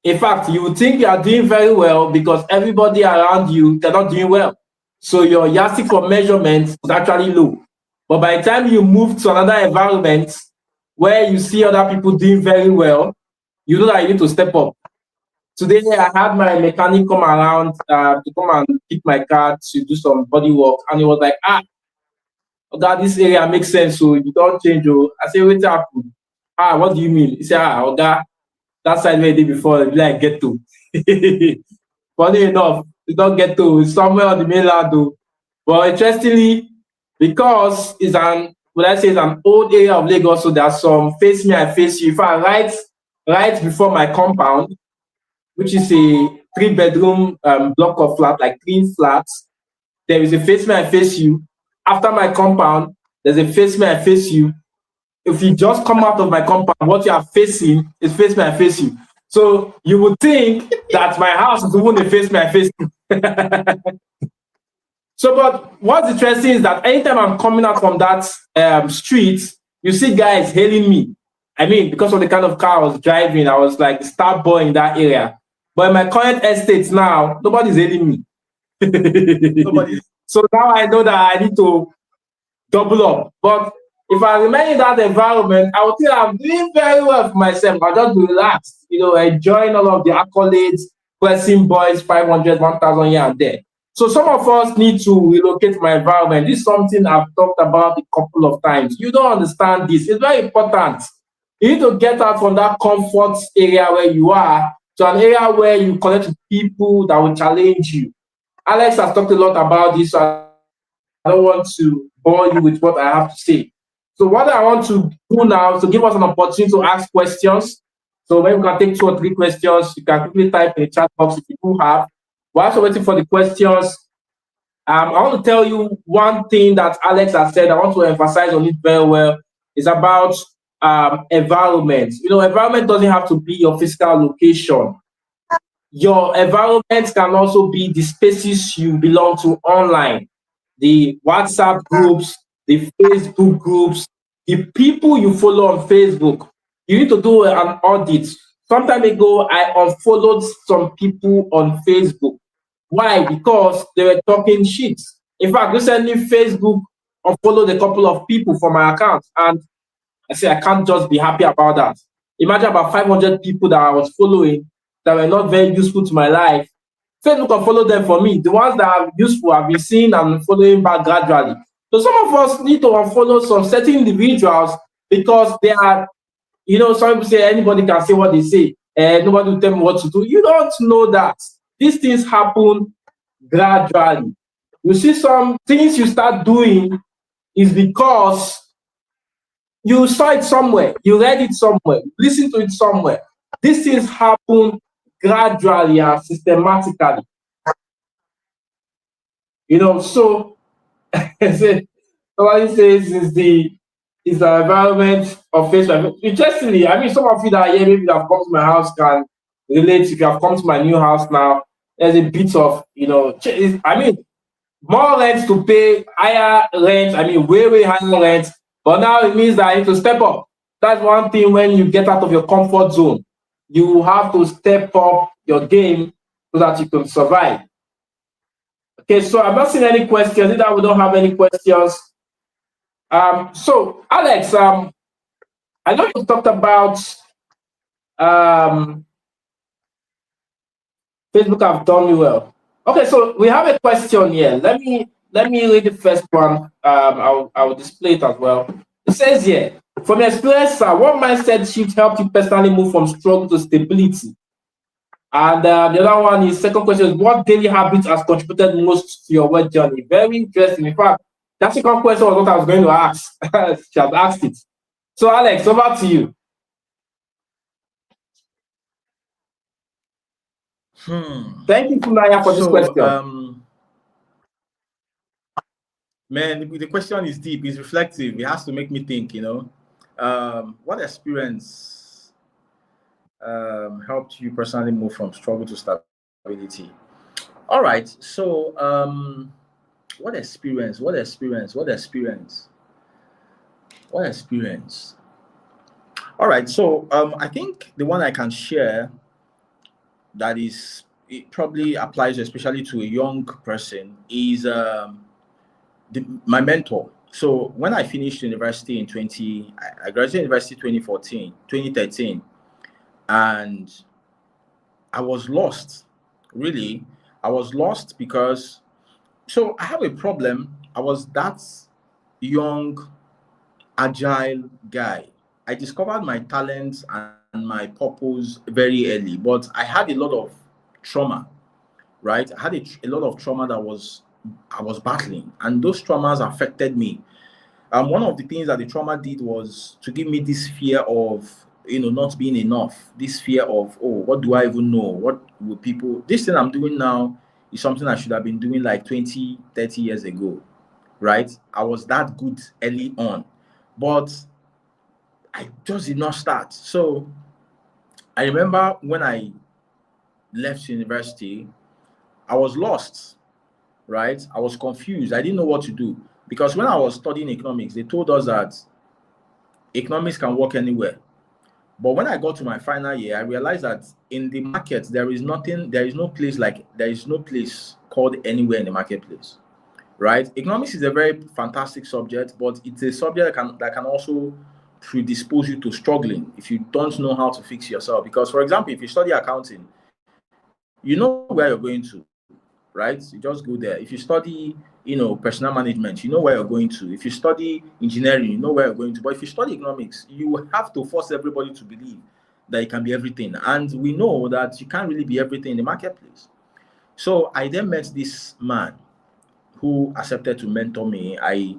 In fact, you would think you are doing very well because everybody around you, they're not doing well. So your yardstick for measurement is actually low. But by the time you move to another environment where you see other people doing very well, you know that you need to step up. Today, I had my mechanic come around to come and pick my car to do some body work. And he was like, Oga, this area makes sense. So you don't change. Oh. I said, wait up. What do you mean? He said, Oga, that side where they did before, it be like ghetto. Funny enough, it's not ghetto, it's somewhere on the mainland though. But interestingly, because it's an, would I say it's an old area of Lagos, so there's some face me, I face you. If I right before my compound, which is a 3-bedroom block of flat, like 3 flats, there is a face me, I face you. After my compound, there's a face me, I face you. If you just come out of my compound, what you are facing is face me, I face you. So you would think that my house is even a face me, I face you. So, but what's interesting is that anytime I'm coming out from that street, you see guys hailing me. I mean, because of the kind of car I was driving, I was like star boy in that area. But in my current estate now, nobody's hailing me. Nobody. So now I know that I need to double up. But if I remain in that environment, I would think I'm doing very well for myself. I'll just be relaxed, enjoying all of the accolades, pressing boys 500, 1,000 here and there. So some of us need to relocate my environment. This is something I've talked about a couple of times. You don't understand this. It's very important. You need to get out from that comfort area where you are to an area where you connect with people that will challenge you. Alex has talked a lot about this, so I don't want to bore you with what I have to say. So what I want to do now is to give us an opportunity to ask questions. So maybe we can take 2 or 3 questions. You can quickly type in the chat box if you do have. While we're waiting for the questions, I want to tell you one thing that Alex has said. I want to emphasize on it very well. It's about environment. Environment doesn't have to be your physical location. Your environment can also be the spaces you belong to online, the WhatsApp groups, the Facebook groups, the people you follow on Facebook. You need to do an audit. Some time ago, I unfollowed some people on Facebook. Why? Because they were talking shit. In fact, recently, Facebook unfollowed a couple of people from my account, and I say I can't just be happy about that. Imagine about 500 people that I was following that were not very useful to my life. Facebook unfollowed them for me. The ones that are useful, I've been seeing and following back gradually. So some of us need to unfollow some certain individuals because they are, some people say anybody can say what they say, and nobody will tell me what to do. You don't know that. These things happen gradually. You see, some things you start doing is because you saw it somewhere, you read it somewhere, listen to it somewhere. These things happen gradually and systematically. So somebody says is the environment of Facebook. Interestingly, I mean, some of you that are here, maybe that have come to my house can relate. If you have come to my new house now, there's a bit of, I mean, more rent to pay, higher rent, I mean, way higher rent. But now it means that I need to step up. That's one thing when you get out of your comfort zone. You have to step up your game so that you can survive. Okay, so I'm not seeing any questions. Either we don't have any questions. So Alex, I know you talked about Facebook have done me well. Okay, so we have a question here. Let me read the first one. I will display it as well. It says here, from your experience, sir, what mindset shift helped you personally move from struggle to stability? And the other one is, second question is, what daily habits has contributed most to your work journey? Very interesting. In fact, that second question was what I was going to ask. She has asked it. So Alex, over to you. Thank you, Funaya, for this question. Man, the question is deep. It's reflective. It has to make me think. What experience helped you personally move from struggle to stability? All right. So, what experience? What experience? What experience? What experience? All right. So, I think the one I can share that is it probably applies especially to a young person is my mentor. So when I finished university in I graduated university 2013, and I was lost. Really, I was lost because so I have a problem. I was that young, agile guy. I discovered my talents and my purpose very early, but I had a lot of trauma, right? I had a lot of trauma that I was battling, and those traumas affected me. One of the things that the trauma did was to give me this fear of, not being enough. This fear of, oh, what do I even know? What will people? This thing I'm doing now is something I should have been doing like 20, 30 years ago, right? I was that good early on, but I just did not start. So I remember when I left university, I was lost, right? I was confused. I didn't know what to do because when I was studying economics, they told us that economics can work anywhere. But when I got to my final year, I realized that in the market, there is no place called anywhere in the marketplace, right? Economics is a very fantastic subject, but it's a subject that can also predispose you to struggling if you don't know how to fix yourself. Because, for example, if you study accounting, you know where you're going to, right? You just go there. If you study, personal management, you know where you're going to. If you study engineering, you know where you're going to. But if you study economics, you have to force everybody to believe that you can be everything. And we know that you can't really be everything in the marketplace. So I then met this man who accepted to mentor me. I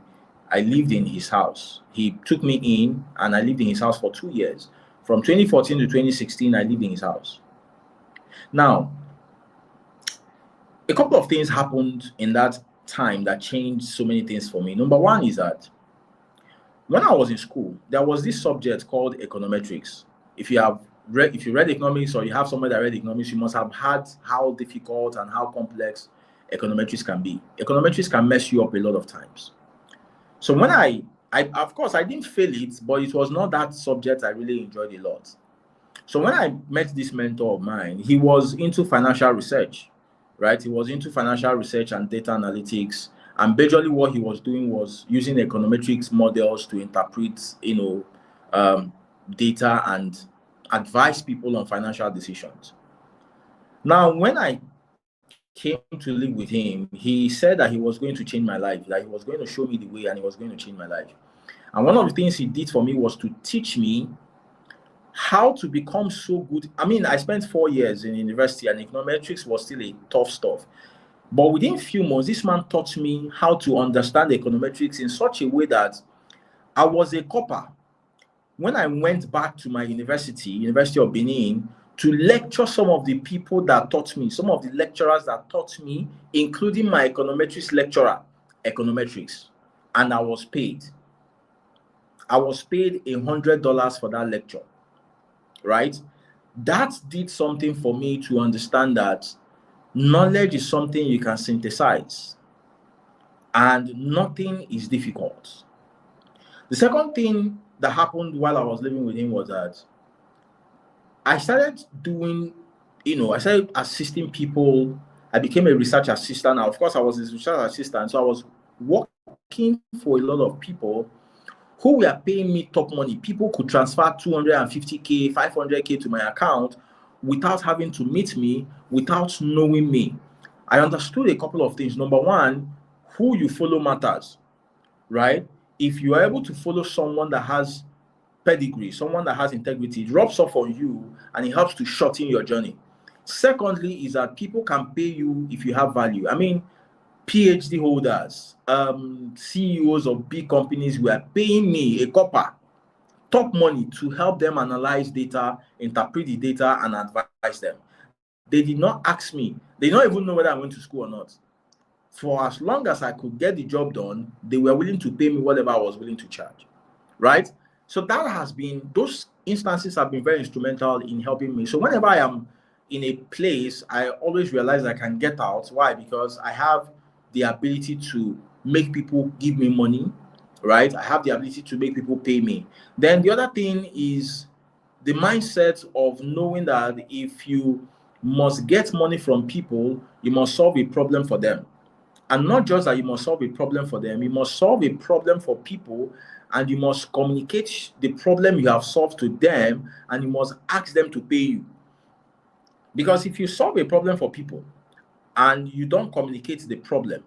lived in his house. He took me in and I lived in his house for 2 years. From 2014 to 2016, I lived in his house. Now, a couple of things happened in that time that changed so many things for me. Number one is that when I was in school, there was this subject called econometrics. If you read economics or you have someone that read economics, you must have had how difficult and how complex econometrics can be. Econometrics can mess you up a lot of times. So when I of course I didn't fail it, but it was not that subject I really enjoyed a lot. So when I met this mentor of mine, he was into financial research, right? He was into financial research and data analytics. And basically what he was doing was using econometrics models to interpret, data and advise people on financial decisions. Now, when I came to live with him, he said that he was going to change my life, that he was going to show me the way and he was going to change my life. And one of the things he did for me was to teach me how to become so good. I mean, I spent 4 years in university and econometrics was still a tough stuff. But within a few months, this man taught me how to understand econometrics in such a way that I was a copper. When I went back to my University of Benin, to lecture some of the people that taught me, some of the lecturers that taught me, including my econometrics lecturer, econometrics, and I was paid. I was paid $100 for that lecture, right? That did something for me to understand that knowledge is something you can synthesize, and nothing is difficult. The second thing that happened while I was living with him was that I started doing, I started assisting people. I became a research assistant. Now, of course, I was a research assistant, so I was working for a lot of people who were paying me top money. People could transfer 250K, 500K to my account without having to meet me, without knowing me. I understood a couple of things. Number one, who you follow matters, right? If you are able to follow someone that has pedigree, someone that has integrity, it rubs off on you and it helps to shorten your journey. Secondly, is that people can pay you if you have value. I mean, PhD holders, CEOs of big companies were paying me a copper, top money to help them analyze data, interpret the data, and advise them. They did not ask me. They don't even know whether I went to school or not. For as long as I could get the job done, they were willing to pay me whatever I was willing to charge, right? So that has been, those instances have been very instrumental in helping me. So whenever I am in a place, I always realize I can get out. Why? Because I have the ability to make people give me money, right? I have the ability to make people pay me. Then the other thing is the mindset of knowing that if you must get money from people, you must solve a problem for them. And not just that you must solve a problem for them, you must solve a problem for people, and you must communicate the problem you have solved to them, and you must ask them to pay you. Because if you solve a problem for people and you don't communicate the problem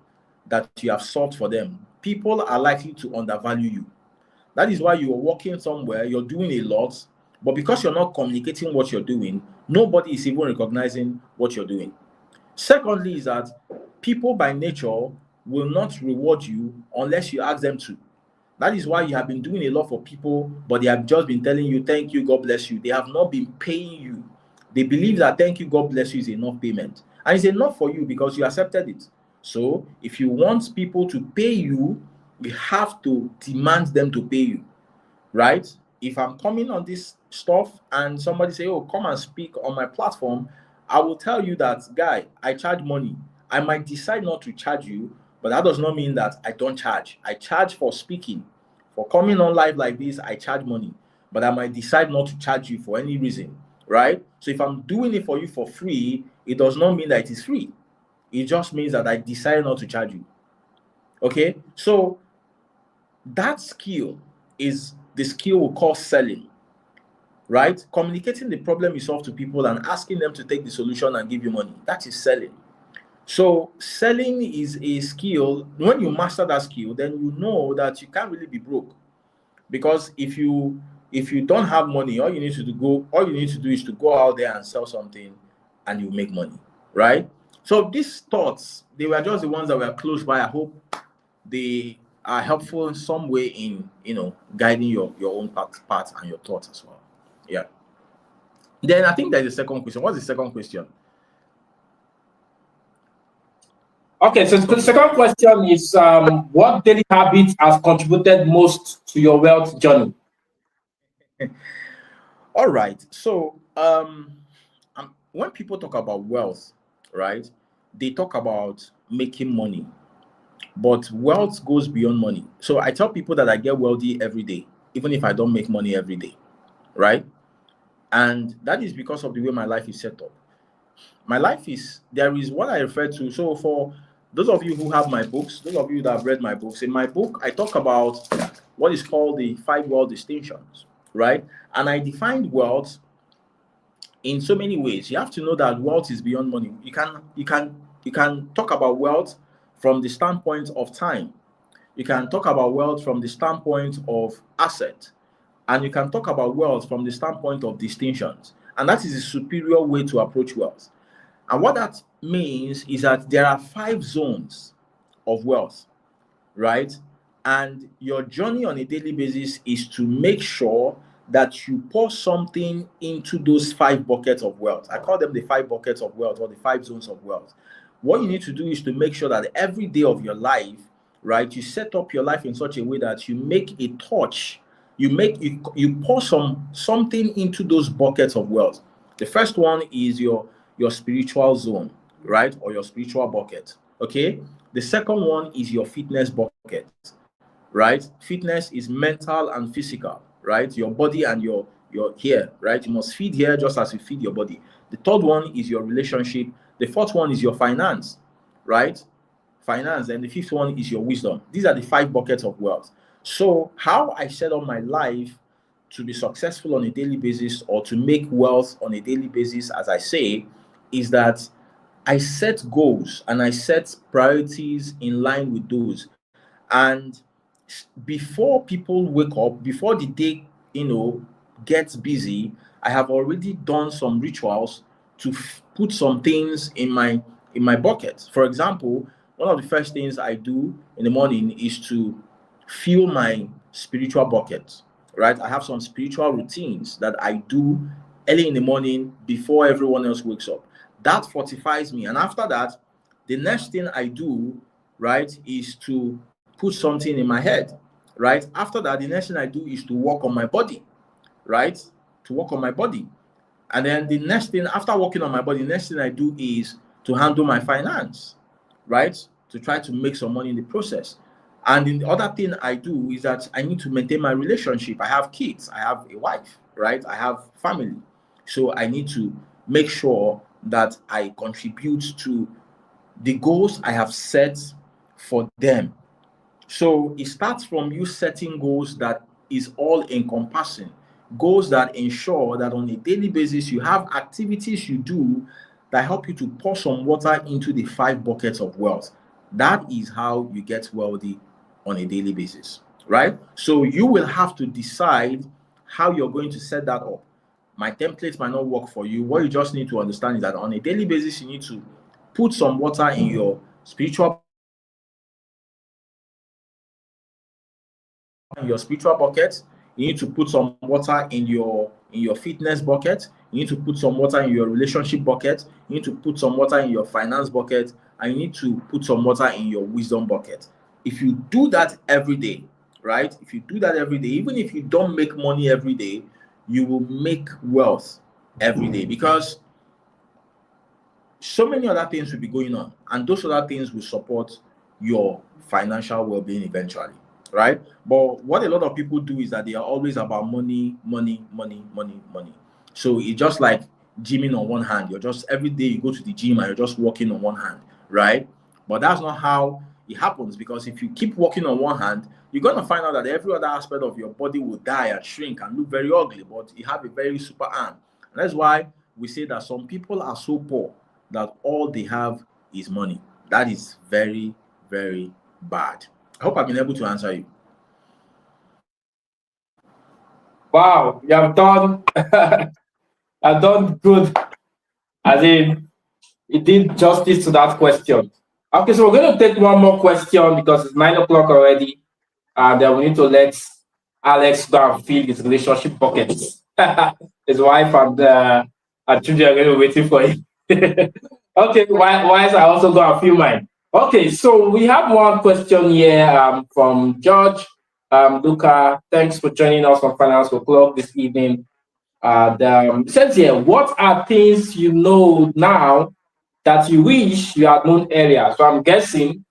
that you have solved for them, people are likely to undervalue you. That is why you are working somewhere, you're doing a lot, but because you're not communicating what you're doing, nobody is even recognizing what you're doing. Secondly, is that people by nature will not reward you unless you ask them to. That is why you have been doing a lot for people, but they have just been telling you, thank you, God bless you. They have not been paying you. They believe that thank you, God bless you is enough payment. And it's enough for you because you accepted it. So if you want people to pay you, you have to demand them to pay you, right? If I'm coming on this stuff and somebody say, oh, come and speak on my platform, I will tell you that, guy, I charge money. I might decide not to charge you, but that does not mean that I don't charge. I charge for speaking. For coming on live like this, I charge money, but I might decide not to charge you for any reason, right? So if I'm doing it for you for free, it does not mean that it is free. It just means that I decide not to charge you. Okay? So that skill is the skill we call selling, right? Communicating the problem you solve to people and asking them to take the solution and give you money. That is selling. So selling is a skill. When you master that skill, then you know that you can't really be broke. Because if you don't have money, all you need to do is to go out there and sell something and you make money, right? So these thoughts, they were just the ones that were close by. I hope they are helpful in some way in guiding your own path and your thoughts as well. Yeah. Then I think there's a second question. What's the second question? Okay, so the second question is what daily habits has contributed most to your wealth journey? All right. So when people talk about wealth, right, they talk about making money. But wealth goes beyond money. So I tell people that I get wealthy every day, even if I don't make money every day, right? And that is because of the way my life is set up. My life is, there is what I refer to. So for those of you who have my books, those of you that have read my books, in my book, I talk about what is called the 5 wealth distinctions, right? And I defined wealth in so many ways. You have to know that wealth is beyond money. You can talk about wealth from the standpoint of time. You can talk about wealth from the standpoint of asset, and you can talk about wealth from the standpoint of distinctions. And that is a superior way to approach wealth. And what that means is that there are 5 zones of wealth, right? And your journey on a daily basis is to make sure that you pour something into those 5 buckets of wealth. I call them the 5 buckets of wealth, or the 5 zones of wealth. What you need to do is to make sure that every day of your life, right, you set up your life in such a way that you make a touch, you pour something into those buckets of wealth. The first one is your spiritual zone, right, or your spiritual bucket. Okay. The second one is your fitness bucket, right? Fitness is mental and physical, right? Your body and your here, right? You must feed here just as you feed your body. The third one is your relationship. The fourth one is your finance, right? Finance. And the fifth one is your wisdom. These are the 5 buckets of wealth. So how I set up my life to be successful on a daily basis, or to make wealth on a daily basis, as I say, is that I set goals and I set priorities in line with those. And before people wake up, before the day, gets busy, I have already done some rituals to put some things in my bucket. For example, one of the first things I do in the morning is to fill my spiritual bucket, right? I have some spiritual routines that I do early in the morning before everyone else wakes up. That fortifies me. And after that, the next thing I do, right, is to put something in my head. right? After that, the next thing I do is to work on my body, right? To work on my body. And then the next thing, after working on my body, the next thing I do is to handle my finance, right? To try to make some money in the process. And the other thing I do is that I need to maintain my relationship. I have kids, I have a wife, right? I have family. So I need to make sure that I contribute to the goals I have set for them. So it starts from you setting goals that is all encompassing, goals that ensure that on a daily basis you have activities you do that help you to pour some water into the 5 buckets of wealth. That is how you get wealthy on a daily basis, right? So you will have to decide how you're going to set that up. My template might not work for you. What you just need to understand is that on a daily basis, you need to put some water in your spiritual bucket. You need to put some water in your fitness bucket. You need to put some water in your relationship bucket. You need to put some water in your finance bucket, and you need to put some water in your wisdom bucket. If you do that every day, right? If you do that every day, even if you don't make money every day, you will make wealth every day, because so many other things will be going on, and those other things will support your financial well-being eventually, right? But what a lot of people do is that they are always about money, money, money, money, money. So it's just like gymming on one hand. You're just every day you go to the gym and you're just walking on one hand, right? But that's not how it happens, because if you keep walking on one hand, you're going to find out that every other aspect of your body will die and shrink and look very ugly, but you have a very super arm. And that's why we say that some people are so poor that all they have is money. That is very, very bad. I hope I've been able to answer you. Wow, you have done I've done good. As in, it did justice to that question. Okay, so we're going to take one more question because it's 9 o'clock already, and then we need to let Alex go and fill his relationship buckets. His wife and children are going to be waiting for him. Okay, why is I also go and fill mine? Okay, so we have one question here from George. Luca, thanks for joining us on Financial Club this evening. It says here, what are things you know now that you wish you had known earlier? So I'm guessing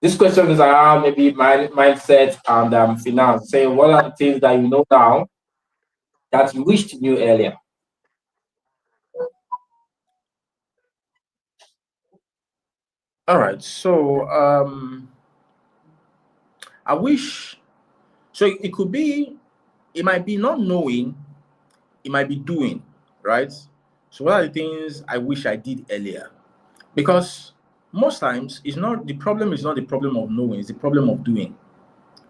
this question is around maybe mindset and finance. Say, what are the things that you know now that you wished you knew earlier? All right. So I wish, so it could be, it might be not knowing, it might be doing, right? So what are the things I wish I did earlier? Because most times it's not the problem, is not the problem of knowing, it's the problem of doing,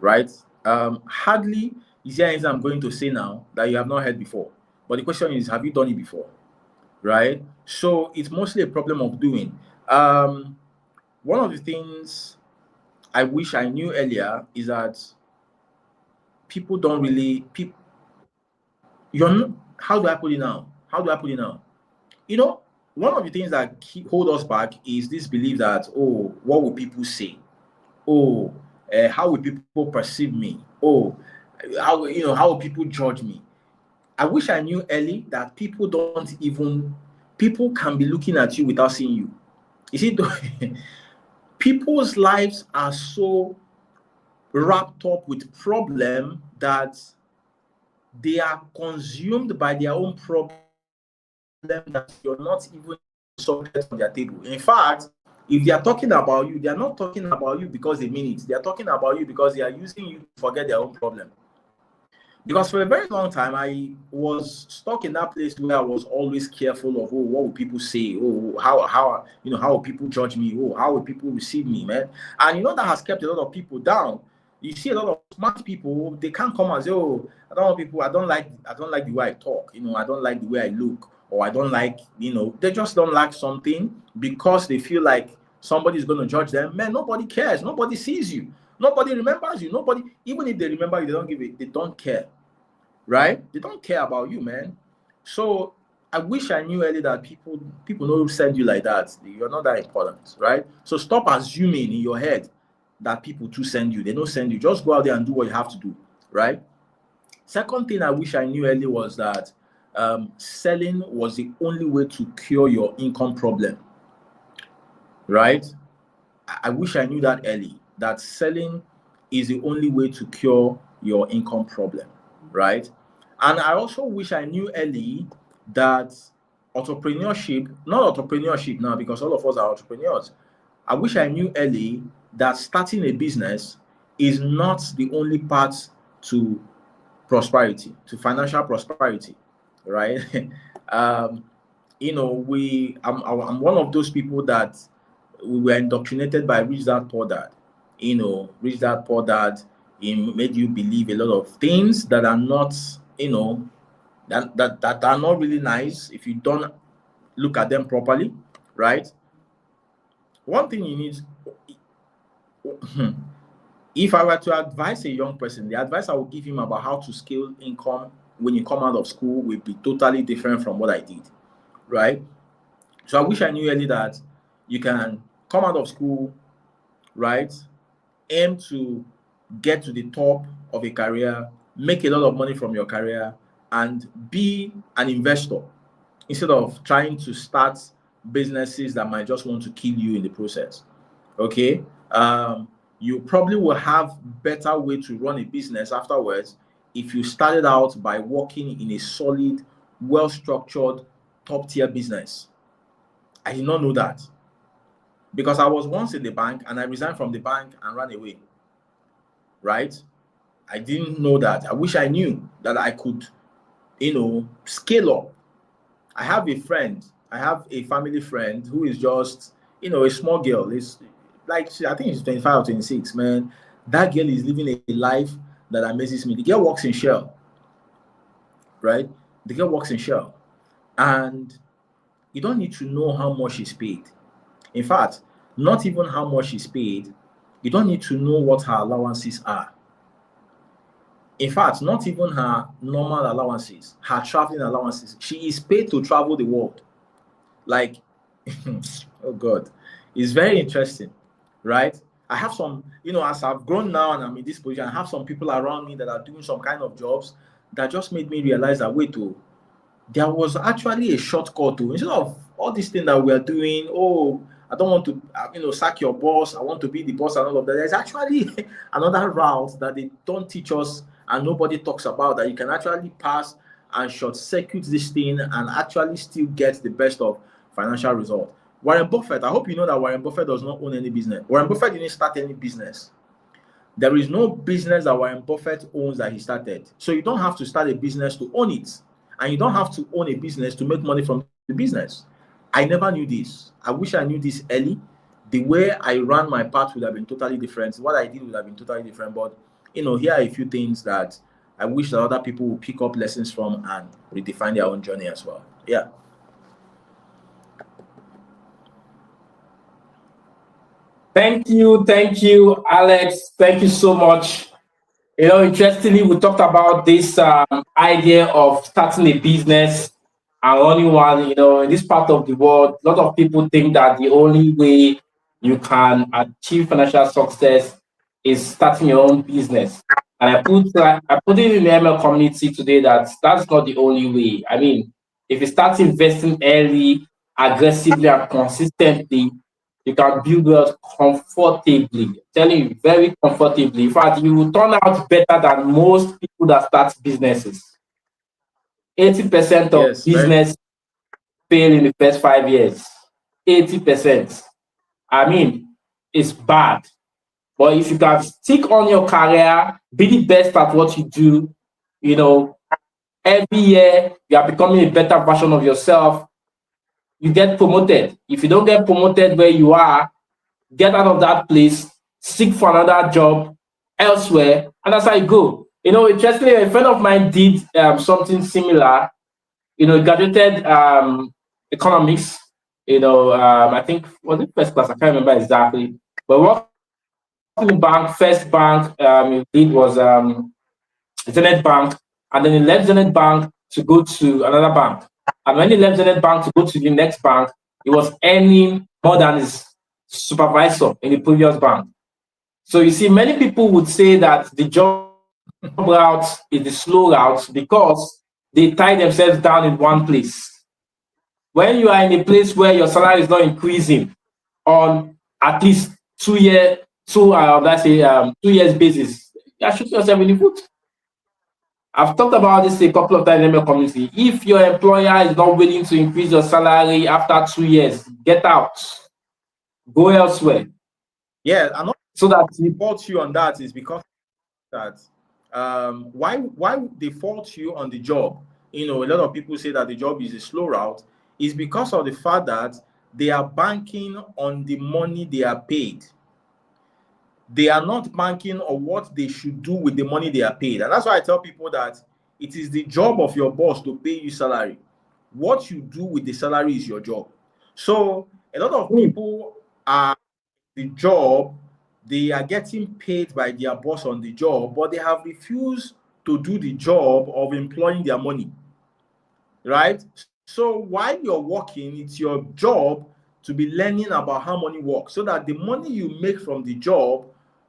right? Hardly is there anything I'm going to say now that you have not heard before. But the question is, have you done it before? Right? So it's mostly a problem of doing. One of the things I wish I knew earlier is that people don't really people you're not, how do I put it now? How do I put it now? You know, one of the things that hold us back is this belief that, oh, what will people say? Oh, how will people perceive me? Oh, how will people judge me? I wish I knew early that people can be looking at you without seeing you. You see, people's lives are so wrapped up with problem that they are consumed by their own problem, that you're not even subject on their table. In fact, if they are talking about you, they are not talking about you because they mean it. They are talking about you because they are using you to forget their own problem. Because for a very long time, I was stuck in that place where I was always careful of, oh, what will people say? Oh, how will people judge me? Oh, how will people receive me, man? And that has kept a lot of people down. You see a lot of smart people, they can't come and say, oh, I don't like the way I talk, I don't like the way I look, or I don't like, they just don't like something because they feel like somebody's going to judge them. Man, nobody cares. Nobody sees you. Nobody remembers you. Nobody, even if they remember you, they don't care. Right? They don't care about you, man. So I wish I knew early that people don't send you like that. You're not that important, right? So stop assuming in your head that people to send you. They don't send you. Just go out there and do what you have to do, right? Second thing I wish I knew early was that selling was the only way to cure your income problem, right? I wish I knew that early, that selling is the only way to cure your income problem, right? And I also wish I knew early that entrepreneurship, not entrepreneurship now, because all of us are entrepreneurs. I wish I knew early that starting a business is not the only path to prosperity, to financial prosperity, right? You know, I'm one of those people that we were indoctrinated by Rich Dad Poor Dad. You know, Rich Dad Poor Dad, he made you believe a lot of things that are not, you know, that are not really nice if you don't look at them properly, right? One thing you need, if I were to advise a young person, the advice I would give him about how to scale income when you come out of school will be totally different from what I did, right? So I wish I knew early that you can come out of school, right? Aim to get to the top of a career, make a lot of money from your career, and be an investor instead of trying to start businesses that might just want to kill you in the process. Okay. You probably will have better way to run a business afterwards if you started out by working in a solid, well-structured, top-tier business. I did not know that because I was once in the bank and I resigned from the bank and ran away. Right? I didn't know that. I wish I knew that I could, you know, scale up. I have a friend, I have a family friend who is just, you know, a small girl. It's like, I think she's 25 or 26, man. That girl is living a life that amazes me. The girl works in Shell, right? The girl works in Shell. And you don't need to know how much she's paid. In fact, not even how much she's paid. You don't need to know what her allowances are. In fact, not even her normal allowances, her traveling allowances. She is paid to travel the world. Like, oh God, it's very interesting, right? I have some, you know, as I've grown now and I'm in this position, I have some people around me that are doing some kind of jobs that just made me realize that, wait, oh, there was actually a shortcut to instead of all these things that we're doing. Oh, I don't want to, you know, sack your boss. I want to be the boss and all of that. There's actually another route that they don't teach us and nobody talks about that you can actually pass and short circuit this thing and actually still get the best of financial result. Warren Buffett, I hope you know that Warren Buffett does not own any business. Warren Buffett didn't start any business. There is no business that Warren Buffett owns that he started. So you don't have to start a business to own it. And you don't have to own a business to make money from the business. I never knew this. I wish I knew this early. The way I ran my path would have been totally different. What I did would have been totally different. But, you know, here are a few things that I wish that other people would pick up lessons from and redefine their own journey as well. Yeah. Thank you, Alex. Thank you so much. You know, interestingly, we talked about this idea of starting a business and running one. You know, in this part of the world, a lot of people think that the only way you can achieve financial success is starting your own business. And I put it in the ML community today that that's not the only way. I mean, if you start investing early, aggressively, and consistently, you can build wealth comfortably. I'm telling you, very comfortably. In fact, you will turn out better than most people that start businesses. 80% of Yes, business fail in the first 5 years. 80%. I mean, it's bad. But if you can stick on your career, be the best at what you do, you know, every year you are becoming a better version of yourself, you get promoted. If you don't get promoted where you are, get out of that place, seek for another job elsewhere, and that's how you go. You know, interestingly, a friend of mine did something similar. You know, graduated economics. You know, I think was it first class? I can't remember exactly. But worked in the bank, first bank he did was Zenith Bank, and then he left Zenith Bank to go to another bank. And when he left Zenith Bank to go to the next bank, he was earning more than his supervisor in the previous bank. So you see, many people would say that the job route is the slow route because they tie themselves down in one place. When you are in a place where your salary is not increasing on at least 2 year, let's say 2 years basis, you are shooting yourself in the foot. I've talked about this a couple of times in my community. If your employer is not willing to increase your salary after 2 years, get out, go elsewhere. Yeah, and so that they fault you on that is because that why they fault you on the job. You know, a lot of people say that the job is a slow route is because of the fact that they are banking on the money they are paid. They are not banking on what they should do with the money they are paid. And that's why I tell people that it is the job of your boss to pay you salary. What you do with the salary is your job. So a lot of people are the job, they are getting paid by their boss on the job, but they have refused to do the job of employing their money, right? So while you're working, it's your job to be learning about how money works so that the money you make from the job,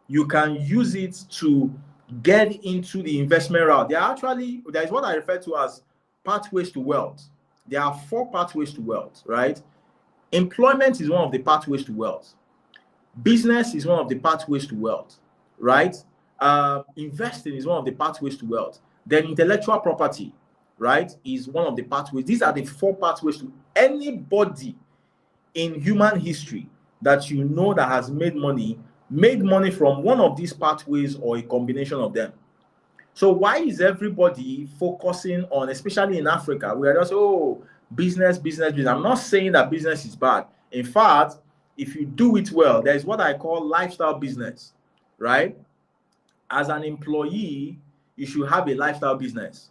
you can use it to get into the investment route. There is what I refer to as pathways to wealth. There are 4 pathways to wealth, right? Employment is one of the pathways to wealth. Business is one of the pathways to wealth, right? Investing is one of the pathways to wealth. Then intellectual property, right, is one of the pathways. These are the 4 pathways to anybody in human history that you know that has made money from one of these pathways or a combination of them. So why is everybody focusing on, especially in Africa, we are just, business. I'm not saying that business is bad. In fact, if you do it well, there is what I call lifestyle business, right? As an employee, you should have a lifestyle business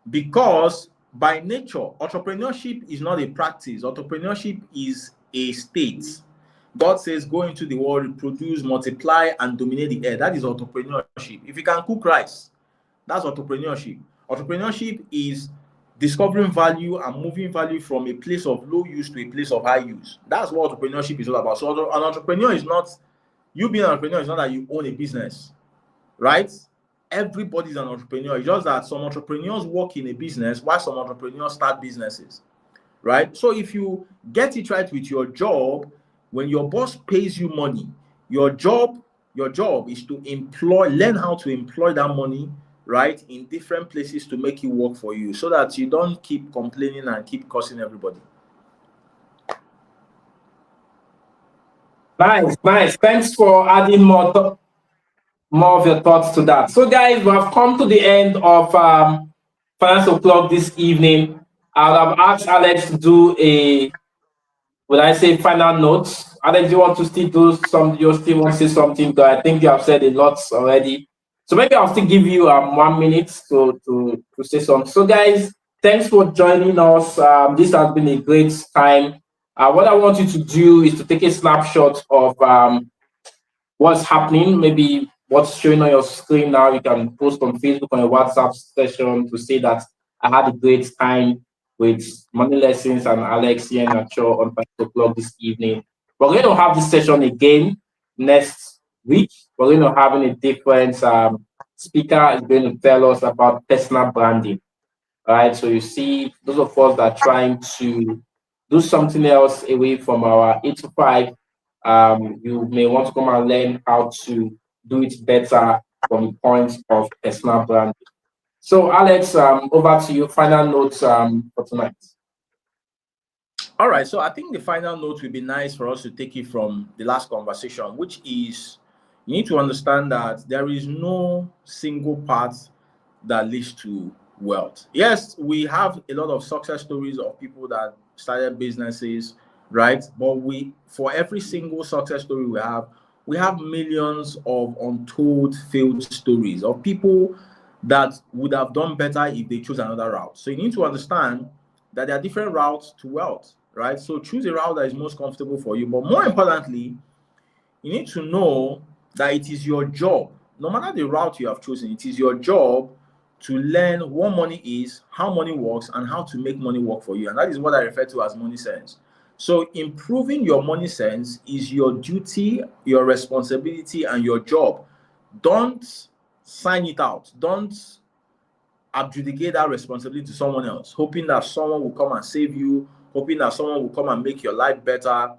because by nature, entrepreneurship is not a practice. Entrepreneurship is a state. God says, go into the world, reproduce, multiply, and dominate the earth. That is entrepreneurship. If you can cook rice, that's entrepreneurship. Entrepreneurship is discovering value and moving value from a place of low use to a place of high use. That's what entrepreneurship is all about. So an entrepreneur is not, you being an entrepreneur is not that you own a business, right? Everybody's an entrepreneur. It's just that some entrepreneurs work in a business while some entrepreneurs start businesses, right? So if you get it right with your job, when your boss pays you money, your job is to learn how to employ that money, right, in different places to make it work for you so that you don't keep complaining and keep cursing everybody. Nice. Thanks for adding more of your thoughts to that. So, guys, we have come to the end of Finance O'Clock this evening. I have asked Alex to do final notes. Alex, you want to still do some? You still want to say something? But I think you have said a lot already. So maybe I'll still give you 1 minute to say something. So, guys, thanks for joining us. This has been a great time. What I want you to do is to take a snapshot of what's happening, maybe what's showing on your screen now. You can post on Facebook, on your WhatsApp session to say that I had a great time with Money Lessons and Alex Iheanacho on 5 o'clock this evening. We're going to have this session again next week. We're going to have a different speaker is going to tell us about personal branding. All right, so you see, those of us that are trying to do something else away from our 8 to 5, you may want to come and learn how to do it better from the point of personal branding. So, Alex, over to you. Final notes for tonight. All right, so I think the final note would be nice for us to take it from the last conversation, which is you need to understand that there is no single path that leads to wealth. Yes, we have a lot of success stories of people that started businesses, right? But for every single success story we have millions of untold failed stories of people that would have done better if they chose another route. So you need to understand that there are different routes to wealth, right? So choose a route that is most comfortable for you. But more importantly, you need to know that it is your job, no matter the route you have chosen, it is your job to learn what money is, how money works, and how to make money work for you. And that is what I refer to as money sense. So improving your money sense is your duty, your responsibility, and your job. Don't sign it out. Don't abdicate that responsibility to someone else, hoping that someone will come and save you, hoping that someone will come and make your life better.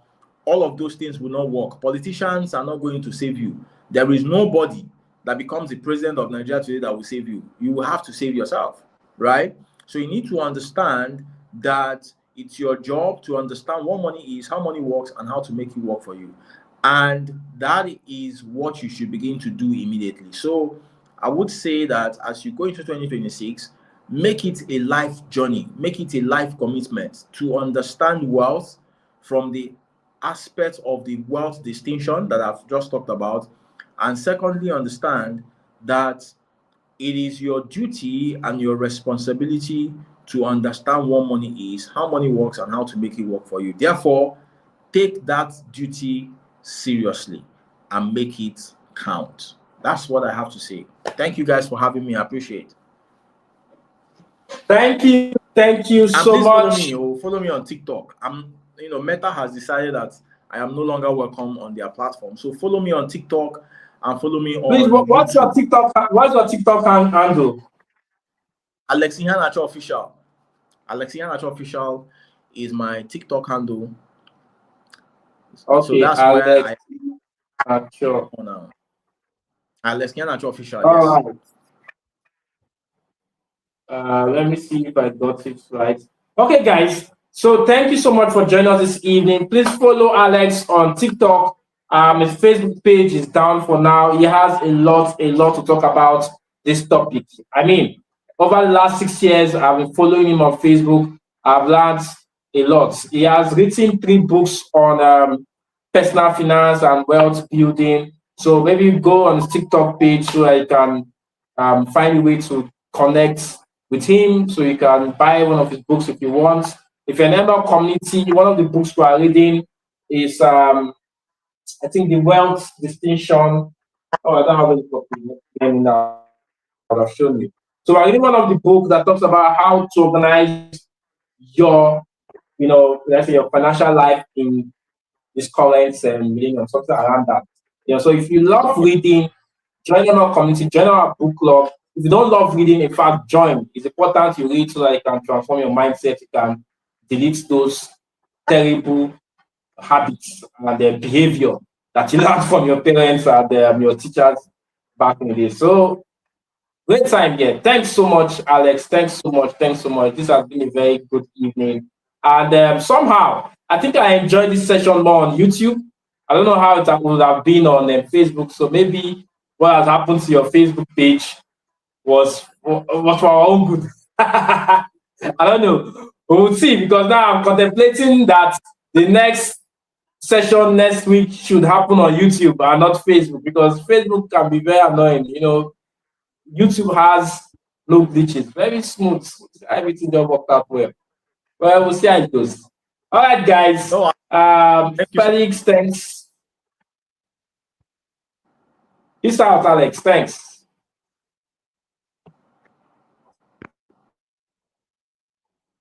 All of those things will not work. Politicians are not going to save you. There is nobody that becomes the president of Nigeria today that will save you. You will have to save yourself, right? So you need to understand that it's your job to understand what money is, how money works, and how to make it work for you. And that is what you should begin to do immediately. So I would say that as you go into 2026, make it a life journey, make it a life commitment to understand wealth from the aspect of the wealth distinction that I've just talked about. And secondly, understand that it is your duty and your responsibility to understand what money is, how money works, and how to make it work for you. Therefore, take that duty seriously and make it count. That's what I have to say. Thank you guys for having me. I appreciate it. Thank you And so please much. follow me on TikTok. Meta has decided that I am no longer welcome on their platform. So follow me on TikTok and follow me Please, on what's your YouTube. TikTok? What's your TikTok handle? Alex Iheanacho Official. Alex Iheanacho Official is my TikTok handle. Okay, so that's Alex where I Iheanacho. am now. Alex Iheanacho Official, All yes. right. Let me see if I got it right. Okay, guys. So thank you so much for joining us this evening. Please follow Alex on TikTok. His Facebook page is down for now. He has a lot to talk about this topic. I mean, over the last 6 years, I've been following him on Facebook. I've learned a lot. He has written 3 books on personal finance and wealth building. So maybe go on his TikTok page so I can find a way to connect with him, so you can buy one of his books if you want. If you're a member of community, one of the books we are reading is I think the Wealth Distinction. Oh, I don't have any copy now. I'll show you. So we're reading one of the books that talks about how to organize your, let's say your financial life in this current millennium, something around that. So if you love reading, join our community, join our book club. If you don't love reading, in fact, join. It's important you read so that you can transform your mindset. You can delete those terrible habits and the behavior that you learned from your parents and your teachers back in the day. So, great time here. Thanks so much, Alex. Thanks so much. This has been a very good evening. And somehow, I think I enjoyed this session more on YouTube. I don't know how it would have been on Facebook. So maybe what has happened to your Facebook page was for our own good. I don't know. We will see, because now I'm contemplating that the next session next week should happen on YouTube and not Facebook, because Facebook can be very annoying. YouTube has no glitches, very smooth. Everything just worked out well. Well, we'll see how it goes. All right, guys. Felix, thanks. Peace out, Alex. Thanks.